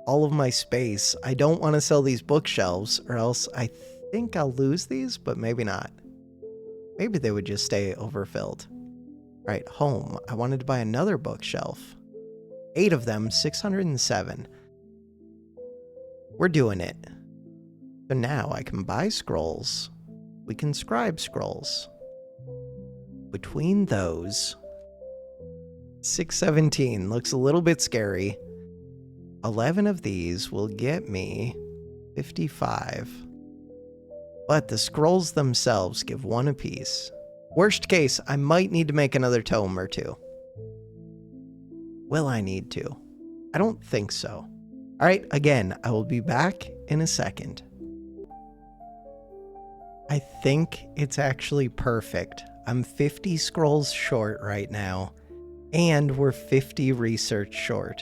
all of my space, I don't want to sell these bookshelves, or else I think I'll lose these, but maybe not. Maybe they would just stay overfilled. Alright, home. I wanted to buy another bookshelf. 8 of them, 607. We're doing it. So now I can buy scrolls. We can scribe scrolls. Between those, 617 looks a little bit scary. 11 of these will get me 55. But the scrolls themselves give 1 apiece. Worst case, I might need to make another tome or 2. Will I need to? I don't think so. Alright, again, I will be back in a second. I think it's actually perfect. I'm 50 scrolls short right now, and we're 50 research short.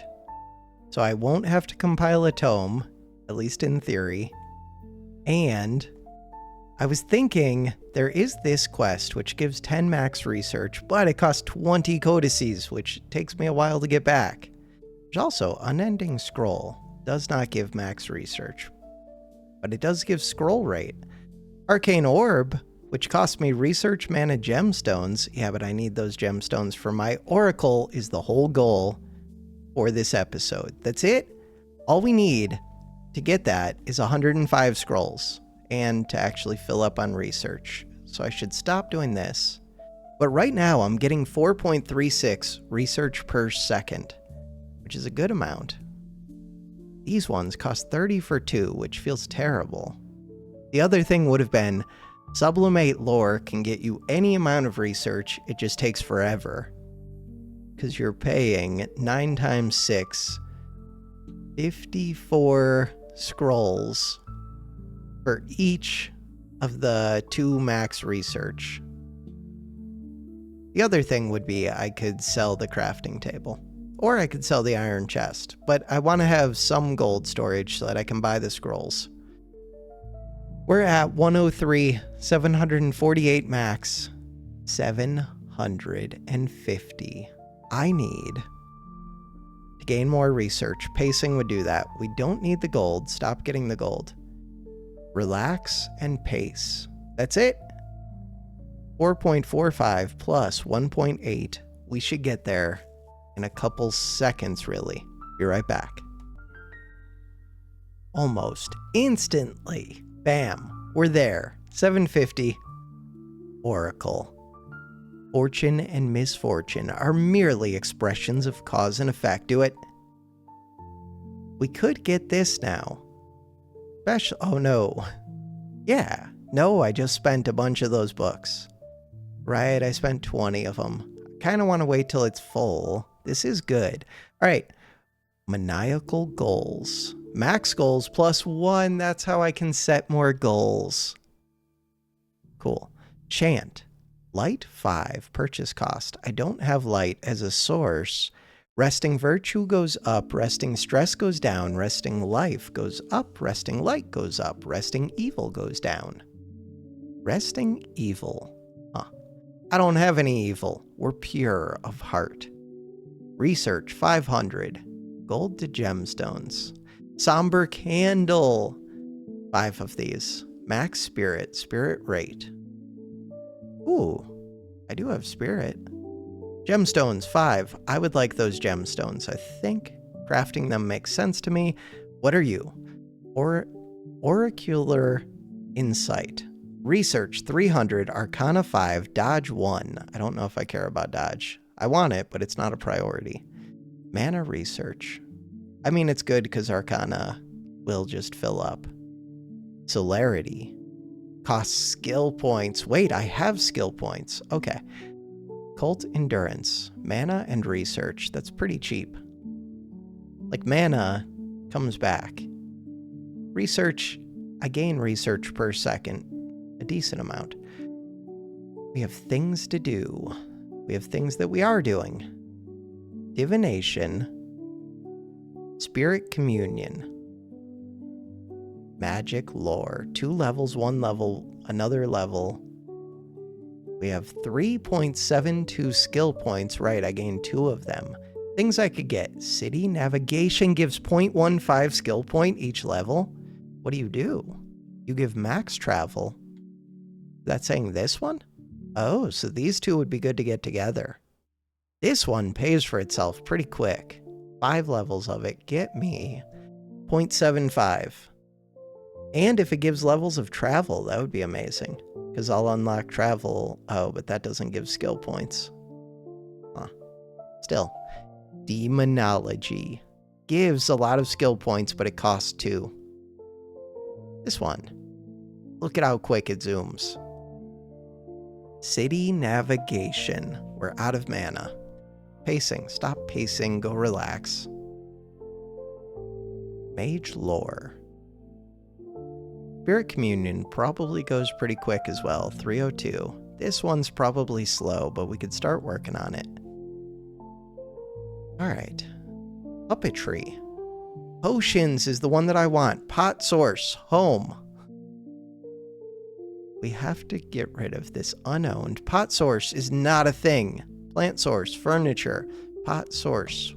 So I won't have to compile a tome, at least in theory. And I was thinking there is this quest which gives 10 max research, but it costs 20 codices, which takes me a while to get back. There's also Unending Scroll. Does not give max research, but it does give scroll rate. Arcane Orb, which cost me research, mana, gemstones. Yeah, but I need those gemstones for my Oracle is the whole goal for this episode. That's it. All we need to get that is 105 scrolls and to actually fill up on research. So I should stop doing this. But right now I'm getting 4.36 research per second, which is a good amount. These ones cost 30 for 2, which feels terrible. The other thing would have been Sublimate Lore can get you any amount of research, it just takes forever. Because you're paying 9 times 6, 54 scrolls for each of the 2 max research. The other thing would be I could sell the crafting table. Or I could sell the iron chest. But I want to have some gold storage so that I can buy the scrolls. We're at 103, 748 max, 750. I need to gain more research. Pacing would do that. We don't need the gold. Stop getting the gold. Relax and pace. That's it. 4.45 plus 1.8. We should get there in a couple seconds, really. Be right back. Almost instantly. Bam. We're there. 750. Oracle. Fortune and misfortune are merely expressions of cause and effect. Do it. We could get this now. Special. Oh no. Yeah. No, I just spent a bunch of those books. Right, I spent 20 of them. I kind of want to wait till it's full. This is good. All right. Maniacal goals. Max goals plus 1. That's how I can set more goals. Cool. Chant. Light 5. Purchase cost. I don't have light as a source. Resting virtue goes up. Resting stress goes down. Resting life goes up. Resting light goes up. Resting evil goes down. Resting evil. Huh. I don't have any evil. We're pure of heart. Research 500. Gold to gemstones. Somber candle. 5 of these. Max spirit. Spirit rate. Ooh, I do have spirit. Gemstones 5. I would like those gemstones. I think crafting them makes sense to me. What are you? Oracular insight. Research 300. Arcana 5. Dodge 1. I don't know if I care about dodge. I want it, but it's not a priority. Mana research. I mean, it's good because Arcana will just fill up. Celerity. Costs skill points. Wait, I have skill points. Okay. Cult endurance. Mana and research. That's pretty cheap. Like, mana comes back. Research. I gain research per second. A decent amount. We have things to do. We have things that we are doing. Divination. Spirit communion. Magic lore. 2 levels, 1 level, another level. We have 3.72 skill points. Right, I gained 2 of them. Things I could get. City navigation gives 0.15 skill point each level. What do? You give max travel. That's saying this one? Oh, so these 2 would be good to get together. This one pays for itself pretty quick. 5 levels of it. Get me 0.75. And if it gives levels of travel, that would be amazing. Because I'll unlock travel. Oh, but that doesn't give skill points. Huh. Still. Demonology. Gives a lot of skill points, but it costs 2. This one. Look at how quick it zooms. City navigation. We're out of mana. Pacing. Stop pacing. Go relax. Mage lore. Spirit communion probably goes pretty quick as well. 302. This one's probably slow, but we could start working on it. Alright. Puppetry. Potions is the one that I want. Pot source. Home. We have to get rid of this unowned. Pot source is not a thing. Plant source. Furniture. Pot source.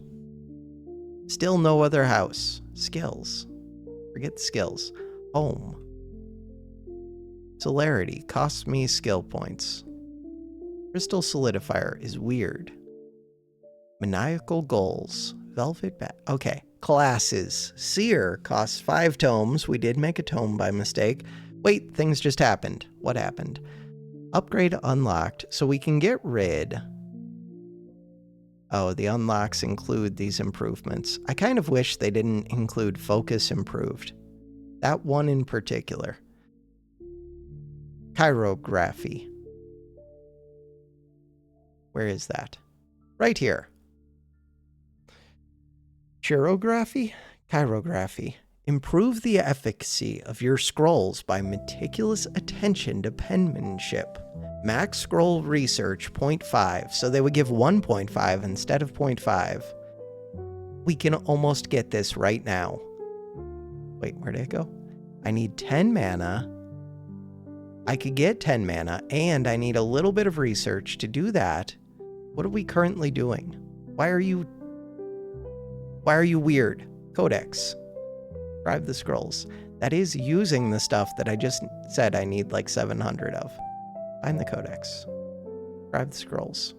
Still no other house. Skills. Forget skills. Home. Celerity costs me skill points. Crystal solidifier is weird. Maniacal goals. Velvet bat. Okay. Classes. Seer costs 5 tomes. We did make a tome by mistake. Wait, things just happened. What happened? Upgrade unlocked. So we can get rid. Oh, the unlocks include these improvements. I kind of wish they didn't include focus improved. That one in particular. Chirography. Where is that? Right here. Chirography? Chirography. Improve the efficacy of your scrolls by meticulous attention to penmanship. Max scroll research 0.5, so they would give 1.5 instead of 0.5. We can almost get this right now. Wait, where did it go? I need 10 mana. I could get 10 mana, and I need a little bit of research to do that. What are we currently doing? Why are you weird? Codex. Scribe the scrolls. That is using the stuff that I just said I need like 700 of. Find the codex. Scribe the scrolls.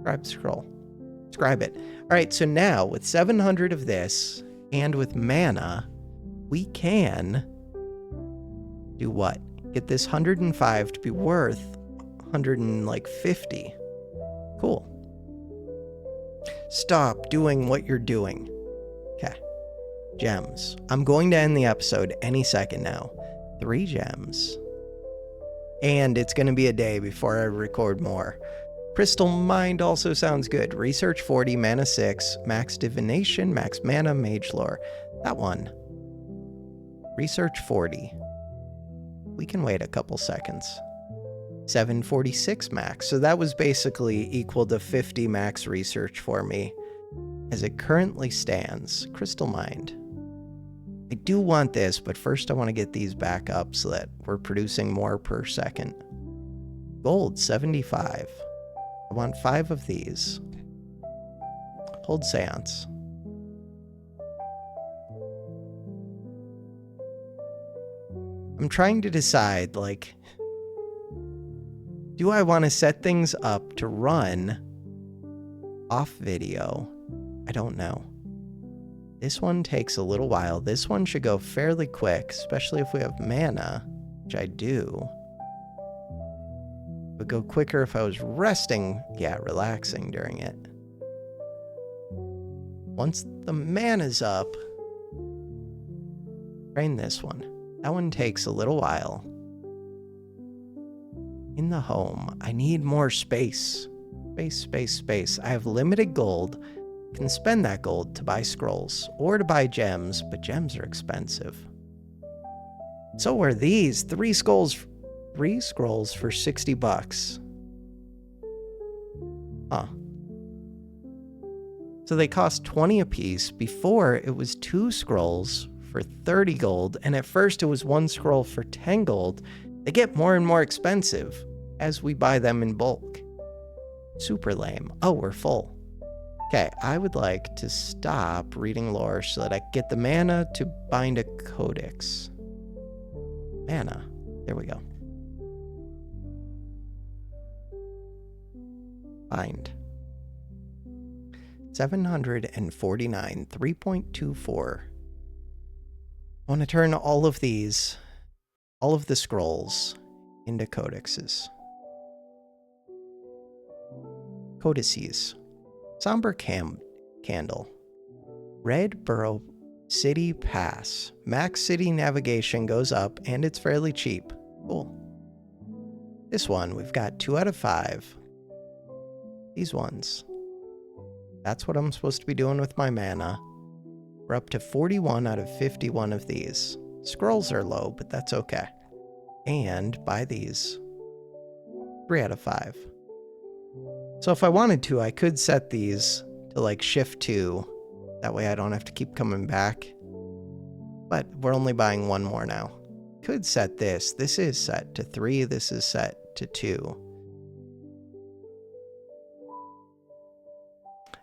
Scribe the scroll. Scribe it. All right, so now with 700 of this and with mana, we can do what? Get this 105 to be worth 150. Cool. Stop doing what you're doing. Okay. Gems. I'm going to end the episode any second now. 3 gems. And it's going to be a day before I record more. Crystal Mind also sounds good. Research 40, mana 6, max divination, max mana, mage lore. That one. Research 40. We can wait a couple seconds. 746 max. So that was basically equal to 50 max research for me. As it currently stands. Crystal Mind. I do want this, but first I want to get these back up so that we're producing more per second. Gold, 75. I want 5 of these. Hold Seance. I'm trying to decide, like, do I want to set things up to run off video? I don't know. This one takes a little while. This one should go fairly quick, especially if we have mana, which I do. It would go quicker if I was resting, relaxing during it. Once the mana's up, train this one. That one takes a little while. In the home, I need more space. Space. I have limited gold. Can spend that gold to buy scrolls or to buy gems, but gems are expensive. So are these 3 scrolls for 60 bucks. Huh. So they cost 20 apiece. Before it was 2 scrolls for 30 gold, and at first it was 1 scroll for 10 gold. They get more and more expensive as we buy them in bulk. Super lame. Oh, we're full. Okay, I would like to stop reading lore so that I get the mana to bind a codex. Mana. There we go. Bind. 749, 3.24. I want to turn all of the scrolls into codexes. Codices. Somber Candle. Red Borough City Pass. Max city navigation goes up, and it's fairly cheap. Cool. This one, we've got 2 out of 5. These ones. That's what I'm supposed to be doing with my mana. We're up to 41 out of 51 of these. Scrolls are low, but that's okay. And buy these. 3 out of 5. So if I wanted to, I could set these to like shift 2. That way I don't have to keep coming back. But we're only buying 1 more now. Could set this. This is set to 3. This is set to 2.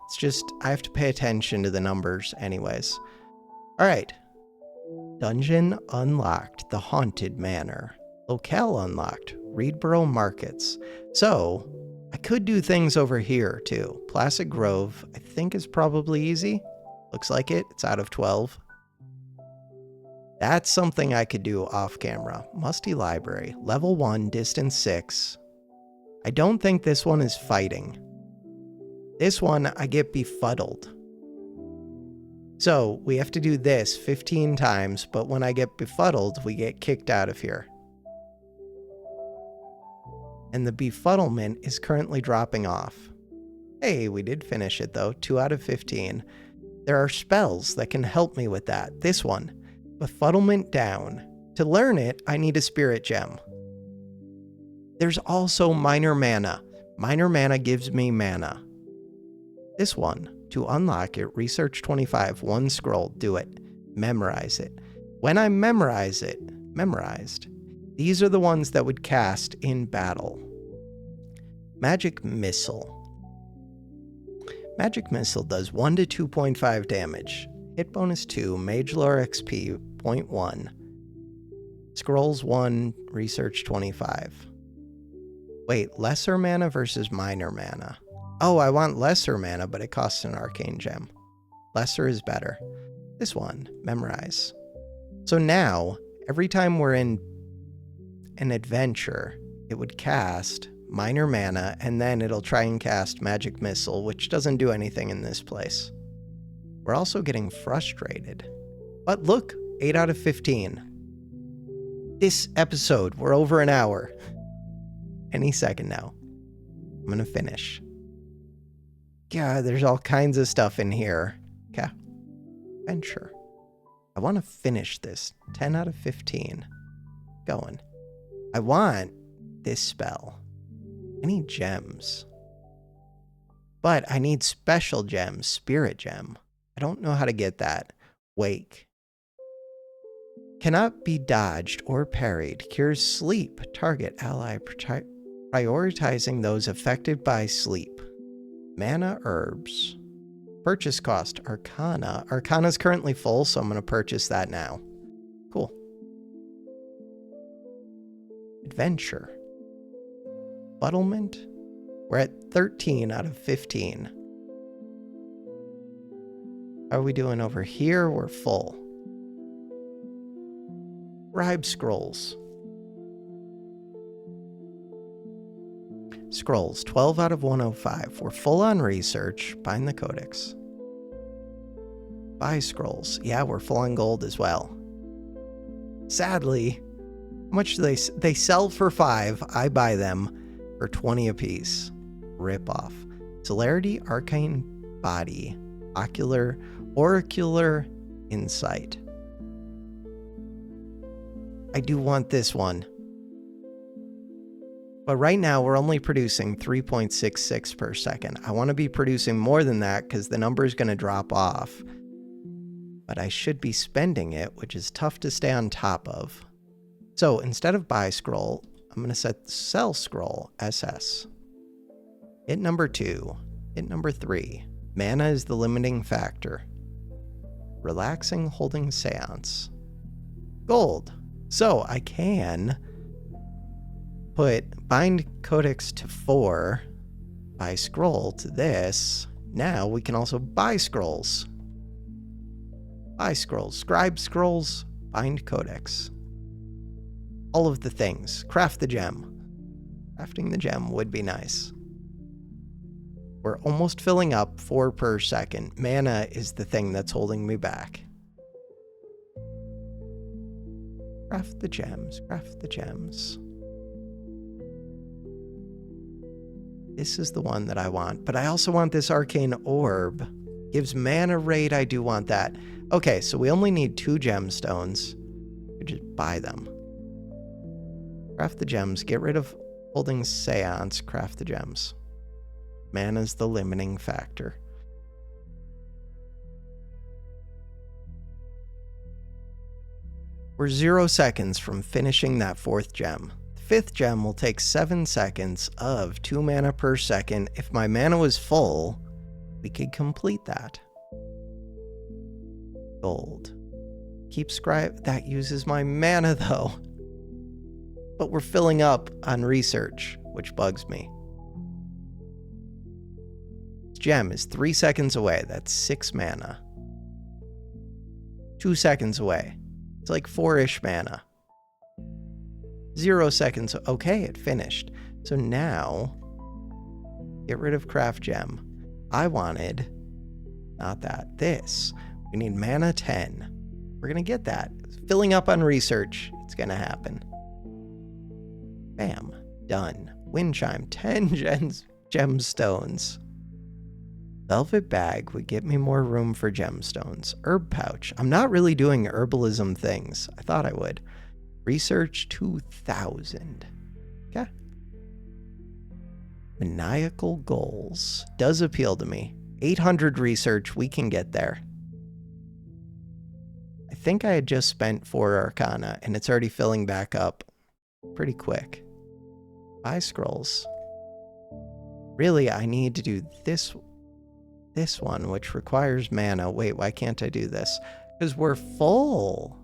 It's just, I have to pay attention to the numbers anyways. All right. Dungeon unlocked, the Haunted Manor. Locale unlocked, Reedboro Markets. So, I could do things over here too. Placid Grove, I think is probably easy. Looks like it. It's out of 12. That's something I could do off camera. Musty Library, level 1, distance 6. I don't think this one is fighting. This one, I get befuddled. So, we have to do this 15 times, but when I get befuddled, we get kicked out of here. And the befuddlement is currently dropping off. Hey, we did finish it though, 2 out of 15. There are spells that can help me with that. This one, befuddlement down. To learn it, I need a spirit gem. There's also minor mana. Minor mana gives me mana. This one, to unlock it, research 25, 1 scroll, do it. Memorize it. When I memorize it, memorized, these are the ones that would cast in battle. Magic Missile. Magic Missile does 1 to 2.5 damage. Hit bonus 2, Mage Lore XP 0.1. Scrolls 1, research 25. Wait, lesser mana versus minor mana. Oh, I want lesser mana, but it costs an arcane gem. Lesser is better. This one, memorize. So now, every time we're in an adventure, it would cast minor mana, and then it'll try and cast Magic Missile, which doesn't do anything in this place. We're also getting frustrated. But look, 8 out of 15. This episode, we're over an hour. Any second now. I'm gonna finish. God, there's all kinds of stuff in here. Okay. Adventure. I want to finish this. 10 out of 15. Going. I want this spell. I need gems. But I need special gems. Spirit gem. I don't know how to get that. Wake. Cannot be dodged or parried. Cures sleep. Target ally. Prioritizing those affected by sleep. Mana herbs. Purchase cost. Arcana. Arcana's currently full, so I'm going to purchase that now. Cool. Adventure. Befuddlement. We're at 13 out of 15. How are we doing over here? We're full. Scribe Scrolls. Scrolls, 12 out of 105. We're full on research. Bind the Codex. Buy scrolls. Yeah, we're full on gold as well. Sadly, how much do they sell for 5? I buy them for 20 apiece. Rip off. Celerity, Arcane Body, Oracular Insight. I do want this one. But right now, we're only producing 3.66 per second. I want to be producing more than that because the number is going to drop off. But I should be spending it, which is tough to stay on top of. So instead of buy scroll, I'm going to set sell scroll, SS. Hit number 2. Hit number 3. Mana is the limiting factor. Relaxing holding seance. Gold. So I can put bind codex to 4, buy scroll to this. Now we can also buy scrolls. Buy scrolls, scribe scrolls, bind codex. All of the things. Craft the gem. Crafting the gem would be nice. We're almost filling up 4 per second. Mana is the thing that's holding me back. Craft the gems, craft the gems. This is the one that I want, but I also want this arcane orb. Gives mana rate, I do want that. Okay, so we only need 2 gemstones. We just buy them. Craft the gems, get rid of holding seance, craft the gems. Mana's the limiting factor. We're 0 seconds from finishing that 4th gem. The 5th gem will take 7 seconds of 2 mana per second. If my mana was full, we could complete that. Gold. Keep scribe. That uses my mana though. But we're filling up on research, which bugs me. This gem is 3 seconds away. That's 6 mana. 2 seconds away. It's like 4-ish mana. 0 seconds. Okay, it finished. So now, get rid of craft gem. I wanted, not that, this. We need mana 10. We're going to get that. Filling up on research. It's going to happen. Bam. Done. Wind chime. 10 gemstones. Velvet bag would get me more room for gemstones. Herb pouch. I'm not really doing herbalism things. I thought I would. Research 2,000. Okay. Maniacal goals. Does appeal to me. 800 research. We can get there. I think I had just spent 4 arcana and it's already filling back up pretty quick. Buy scrolls. Really, I need to do this one, which requires mana. Wait, why can't I do this? Because we're full.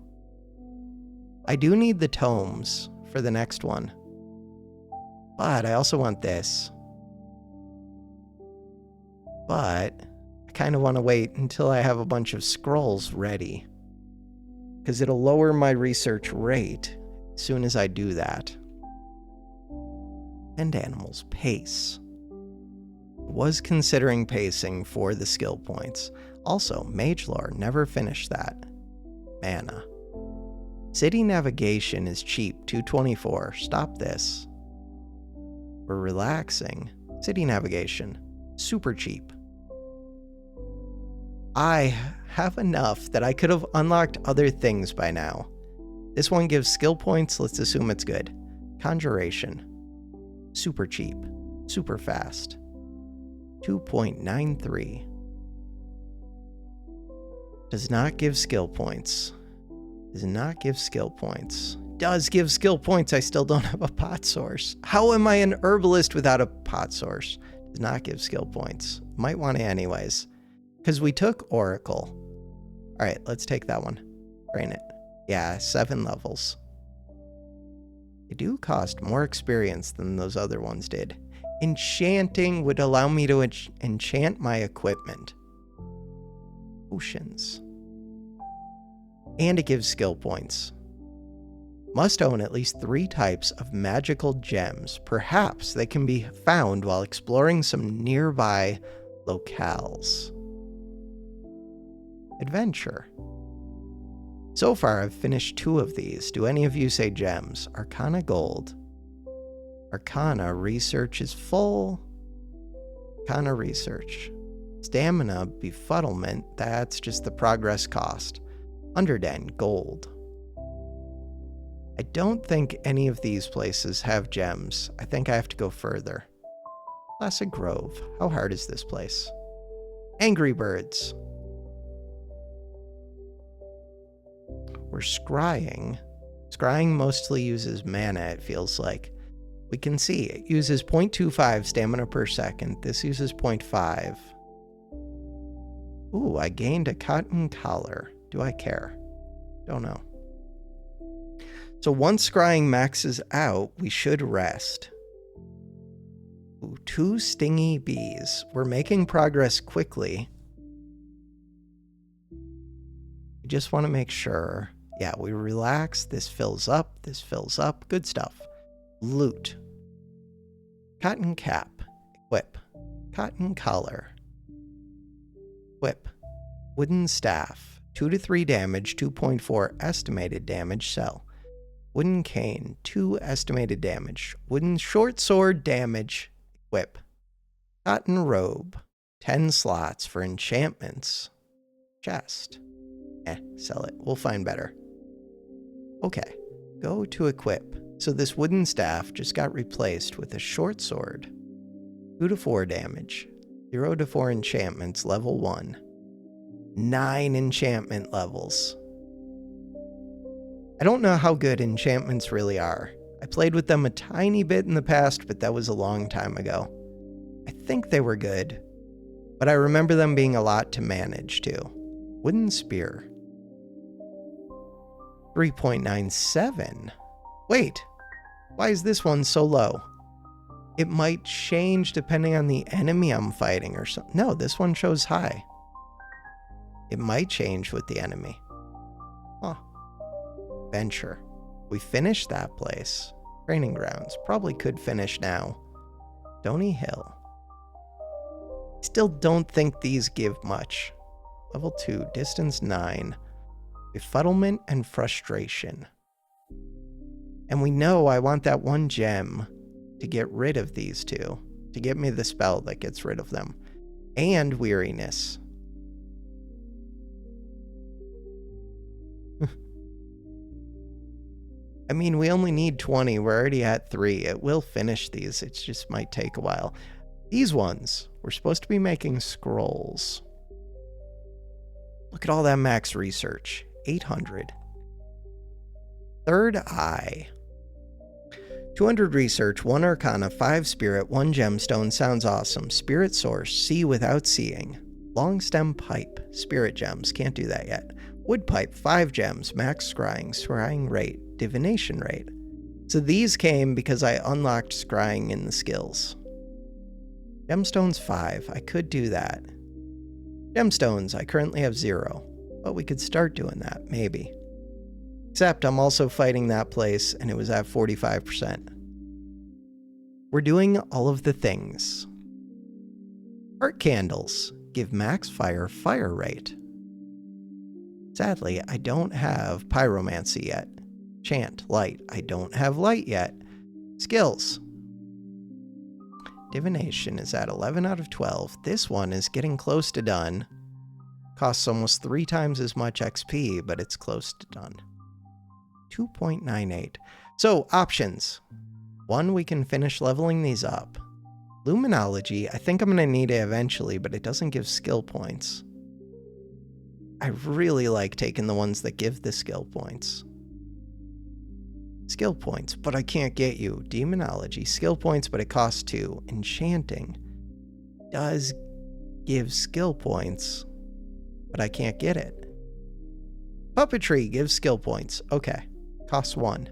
I do need the tomes for the next one. But I also want this. But I kind of want to wait until I have a bunch of scrolls ready. Because it'll lower my research rate as soon as I do that. And animals. Pace. Was considering pacing for the skill points. Also, Mage Lore, never finished that. Mana. City navigation is cheap, 224. Stop this. We're relaxing. City navigation, super cheap. I have enough that I could have unlocked other things by now. This one gives skill points, let's assume it's good. Conjuration. Super cheap, super fast. 2.93. Does not give skill points. Does not give skill points. Does give skill points. I still don't have a pot source. How am I an herbalist without a pot source? Does not give skill points. Might want to anyways. Because we took Oracle. All right, let's take that one. Train it. Yeah, 7 levels. They do cost more experience than those other ones did. Enchanting would allow me to enchant my equipment. Potions. And it gives skill points. Must own at least 3 types of magical gems. Perhaps they can be found while exploring some nearby locales. Adventure. So far, I've finished 2 of these. Do any of you say gems? Arcana Gold. Arcana Research is full. Arcana Research. Stamina Befuddlement, that's just the progress cost. Underden Gold. I don't think any of these places have gems. I think I have to go further. Placid Grove. How hard is this place? Angry Birds. We're scrying. Scrying mostly uses mana, it feels like. We can see it uses 0.25 stamina per second. This uses 0.5. Ooh, I gained a cotton collar. Do I care? Don't know. So once scrying maxes out, we should rest. Ooh, 2 stingy bees. We're making progress quickly. We just want to make sure. Yeah, we relax. This fills up. This fills up. Good stuff. Loot. Cotton cap. Equip. Cotton collar. Equip. Wooden staff. 2 to 3 damage. 2.4 estimated damage. Sell. Wooden cane. 2 estimated damage. Wooden short sword damage. Equip. Cotton robe. 10 slots for enchantments. Chest. Sell it. We'll find better. Okay. Go to equip. So this wooden staff just got replaced with a short sword. 2 to 4 damage. 0 to 4 enchantments, level 1. 9 enchantment levels. I don't know how good enchantments really are. I played with them a tiny bit in the past, but that was a long time ago. I think they were good, But I remember them being a lot to manage too. Wooden spear. 3.97. Wait, why is this one so low? It might change depending on the enemy I'm fighting or something. No, this one shows high. It might change with the enemy. Huh. Venture. We finished that place. Training grounds. Probably could finish now. Stony Hill. Still don't think these give much. Level 2. Distance 9. Befuddlement and frustration. And we know I want that one gem to get rid of these two. To get me the spell that gets rid of them. And weariness. I mean, we only need 20. We're already at 3. It will finish these. It just might take a while. These ones, we're supposed to be making scrolls. Look at all that max research. 800. Third eye. 200 research, 1 arcana, 5 spirit, 1 gemstone. Sounds awesome. Spirit source, see without seeing. Long stem pipe, spirit gems. Can't do that yet. Wood pipe, 5 gems, max scrying rate, divination rate. So these came because I unlocked scrying in the skills. Gemstones 5, I could do that. Gemstones, I currently have 0, but we could start doing that, maybe. Except I'm also fighting that place and it was at 45%. We're doing all of the things. Heart candles give max fire rate. Sadly, I don't have pyromancy yet. Chant, light. I don't have light yet. Skills. Divination is at 11 out of 12. This one is getting close to done. Costs almost 3 times as much XP, but it's close to done. 2.98. So, options. 1, we can finish leveling these up. Luminology, I think I'm going to need it eventually, but it doesn't give skill points. I really like taking the ones that give the skill points. Skill points, but I can't get you. Demonology, skill points, but it costs 2. Enchanting does give skill points, but I can't get it. Puppetry gives skill points. Okay, costs 1.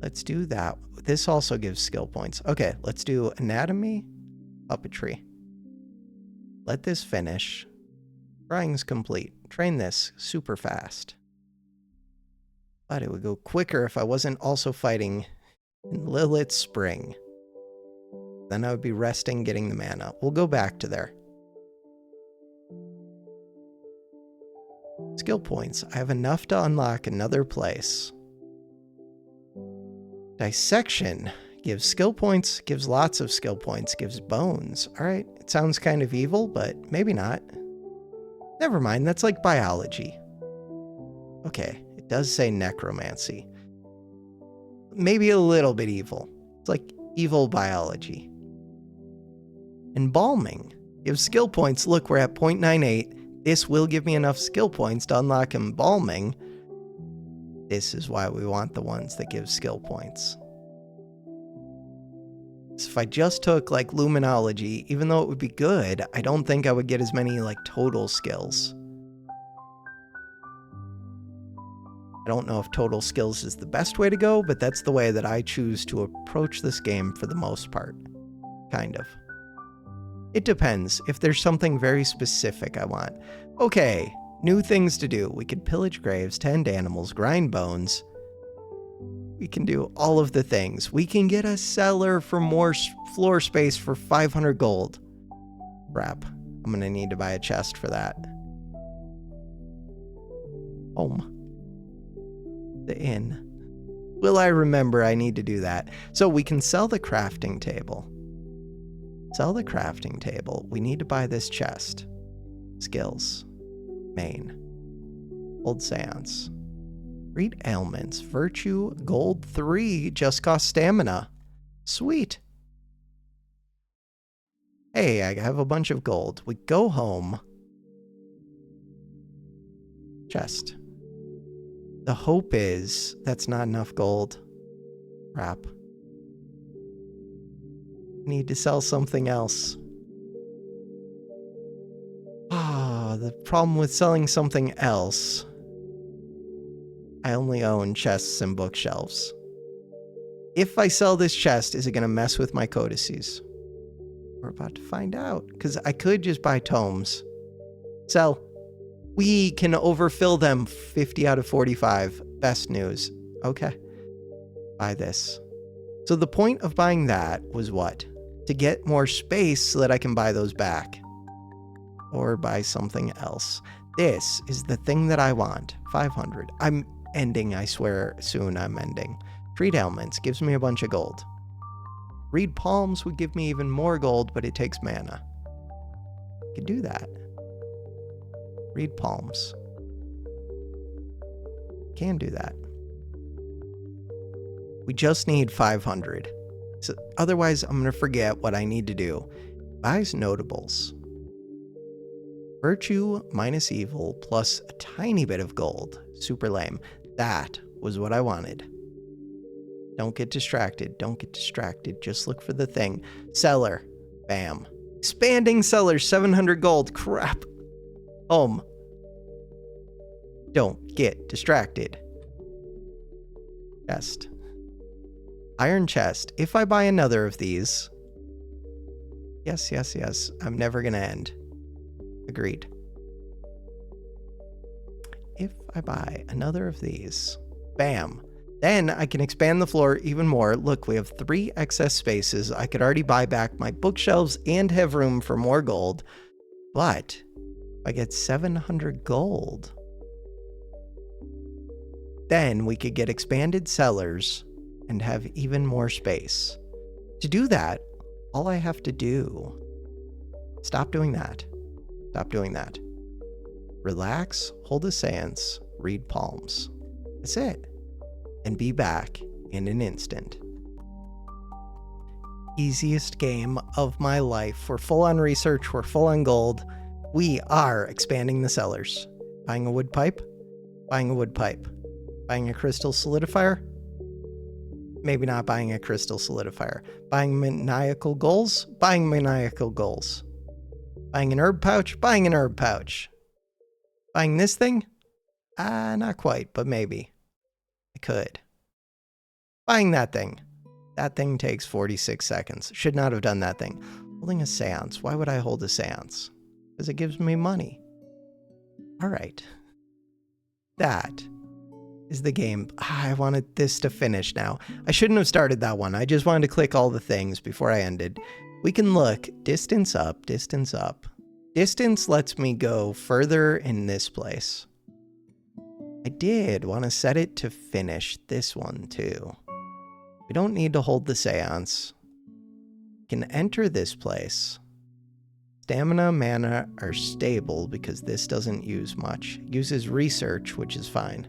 Let's do that. This also gives skill points. Okay, let's do anatomy, puppetry. Let this finish. Scrying's complete. Train this super fast. But it would go quicker if I wasn't also fighting in Lilith's Spring. Then I would be resting, getting the mana. We'll go back to there. Skill points. I have enough to unlock another place. Dissection gives skill points, gives lots of skill points, gives bones. Alright, it sounds kind of evil, but maybe not. Never mind, that's like biology. Okay, it does say necromancy. Maybe a little bit evil. It's like evil biology. Embalming gives skill points. Look, we're at 0.98. This will give me enough skill points to unlock embalming. This is why we want the ones that give skill points. So if I just took like luminology, even though it would be good, I don't think I would get as many like total skills. I don't know if total skills is the best way to go, but that's the way that I choose to approach this game for the most part. Kind of. It depends. If there's something very specific I want. Okay, new things to do. We could pillage graves, tend animals, grind bones. We can do all of the things. We can get a cellar for more floor space for 500 gold. Crap. I'm gonna need to buy a chest for that. Home. The inn. Will I remember I need to do that? So we can sell the crafting table. Sell the crafting table. We need to buy this chest. Skills. Main. Old seance. Treat ailments. Virtue. Gold 3. Just cost stamina. Sweet. Hey, I have a bunch of gold. We go home. Chest. The hope is that's not enough gold. Crap. Need to sell something else. The problem with selling something else, I only own chests and bookshelves. If I sell this chest, is it going to mess with my codices? We're about to find out, because I could just buy tomes. Sell. We can overfill them 50 out of 45. Best news. Okay. Buy this. So the point of buying that was what? To get more space so that I can buy those back. Or buy something else. This is the thing that I want. 500. I'm ending, I swear. Soon I'm ending. Treat ailments gives me a bunch of gold. Reed palms would give me even more gold, but it takes mana. I could do that. Reed palms. Can do that. We just need 500. So otherwise, I'm going to forget what I need to do. Buys notables. Virtue minus evil plus a tiny bit of gold. Super lame. That was what I wanted. Don't get distracted. Don't get distracted. Just look for the thing. Cellar. Bam. Expanding cellar. 700 gold. Crap. Home. Don't get distracted. Chest. Iron chest. If I buy another of these. Yes, yes, yes. I'm never going to end. Agreed. If I buy another of these, bam, then I can expand the floor even more. Look, we have 3 excess spaces. I could already buy back my bookshelves and have room for more gold. But if I get 700 gold, then we could get expanded cellars and have even more space. To do that, all I have to do, stop doing that. Stop doing that. Relax, hold a seance, read palms. That's it. And be back in an instant. Easiest game of my life. We're full on research, we're full on gold. We are expanding the cellars. Buying a wood pipe? Buying a wood pipe. Buying a crystal solidifier? Maybe not buying a crystal solidifier. Buying maniacal goals? Buying maniacal goals. Buying an herb pouch? Buying an herb pouch. Buying this thing? Not quite, but maybe. I could. Buying that thing. That thing takes 46 seconds. Should not have done that thing. Holding a seance. Why would I hold a seance? Because it gives me money. Alright. That is the game. I wanted this to finish now. I shouldn't have started that one. I just wanted to click all the things before I ended. We can look distance up, distance up. Distance lets me go further in this place. I did want to set it to finish this one too. We don't need to hold the seance. We can enter this place. Stamina, mana are stable because this doesn't use much. It uses research, which is fine.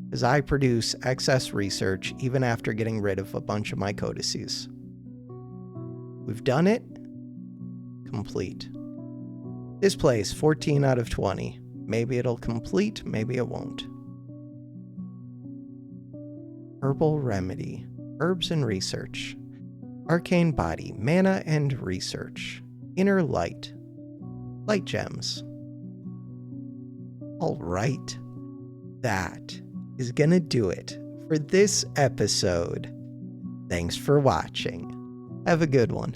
Because I produce excess research even after getting rid of a bunch of my codices. We've done it. Complete. This place, 14 out of 20. Maybe it'll complete, maybe it won't. Herbal remedy. Herbs and research. Arcane body. Mana and research. Inner light. Light gems. Alright. That is gonna do it for this episode. Thanks for watching. Have a good one.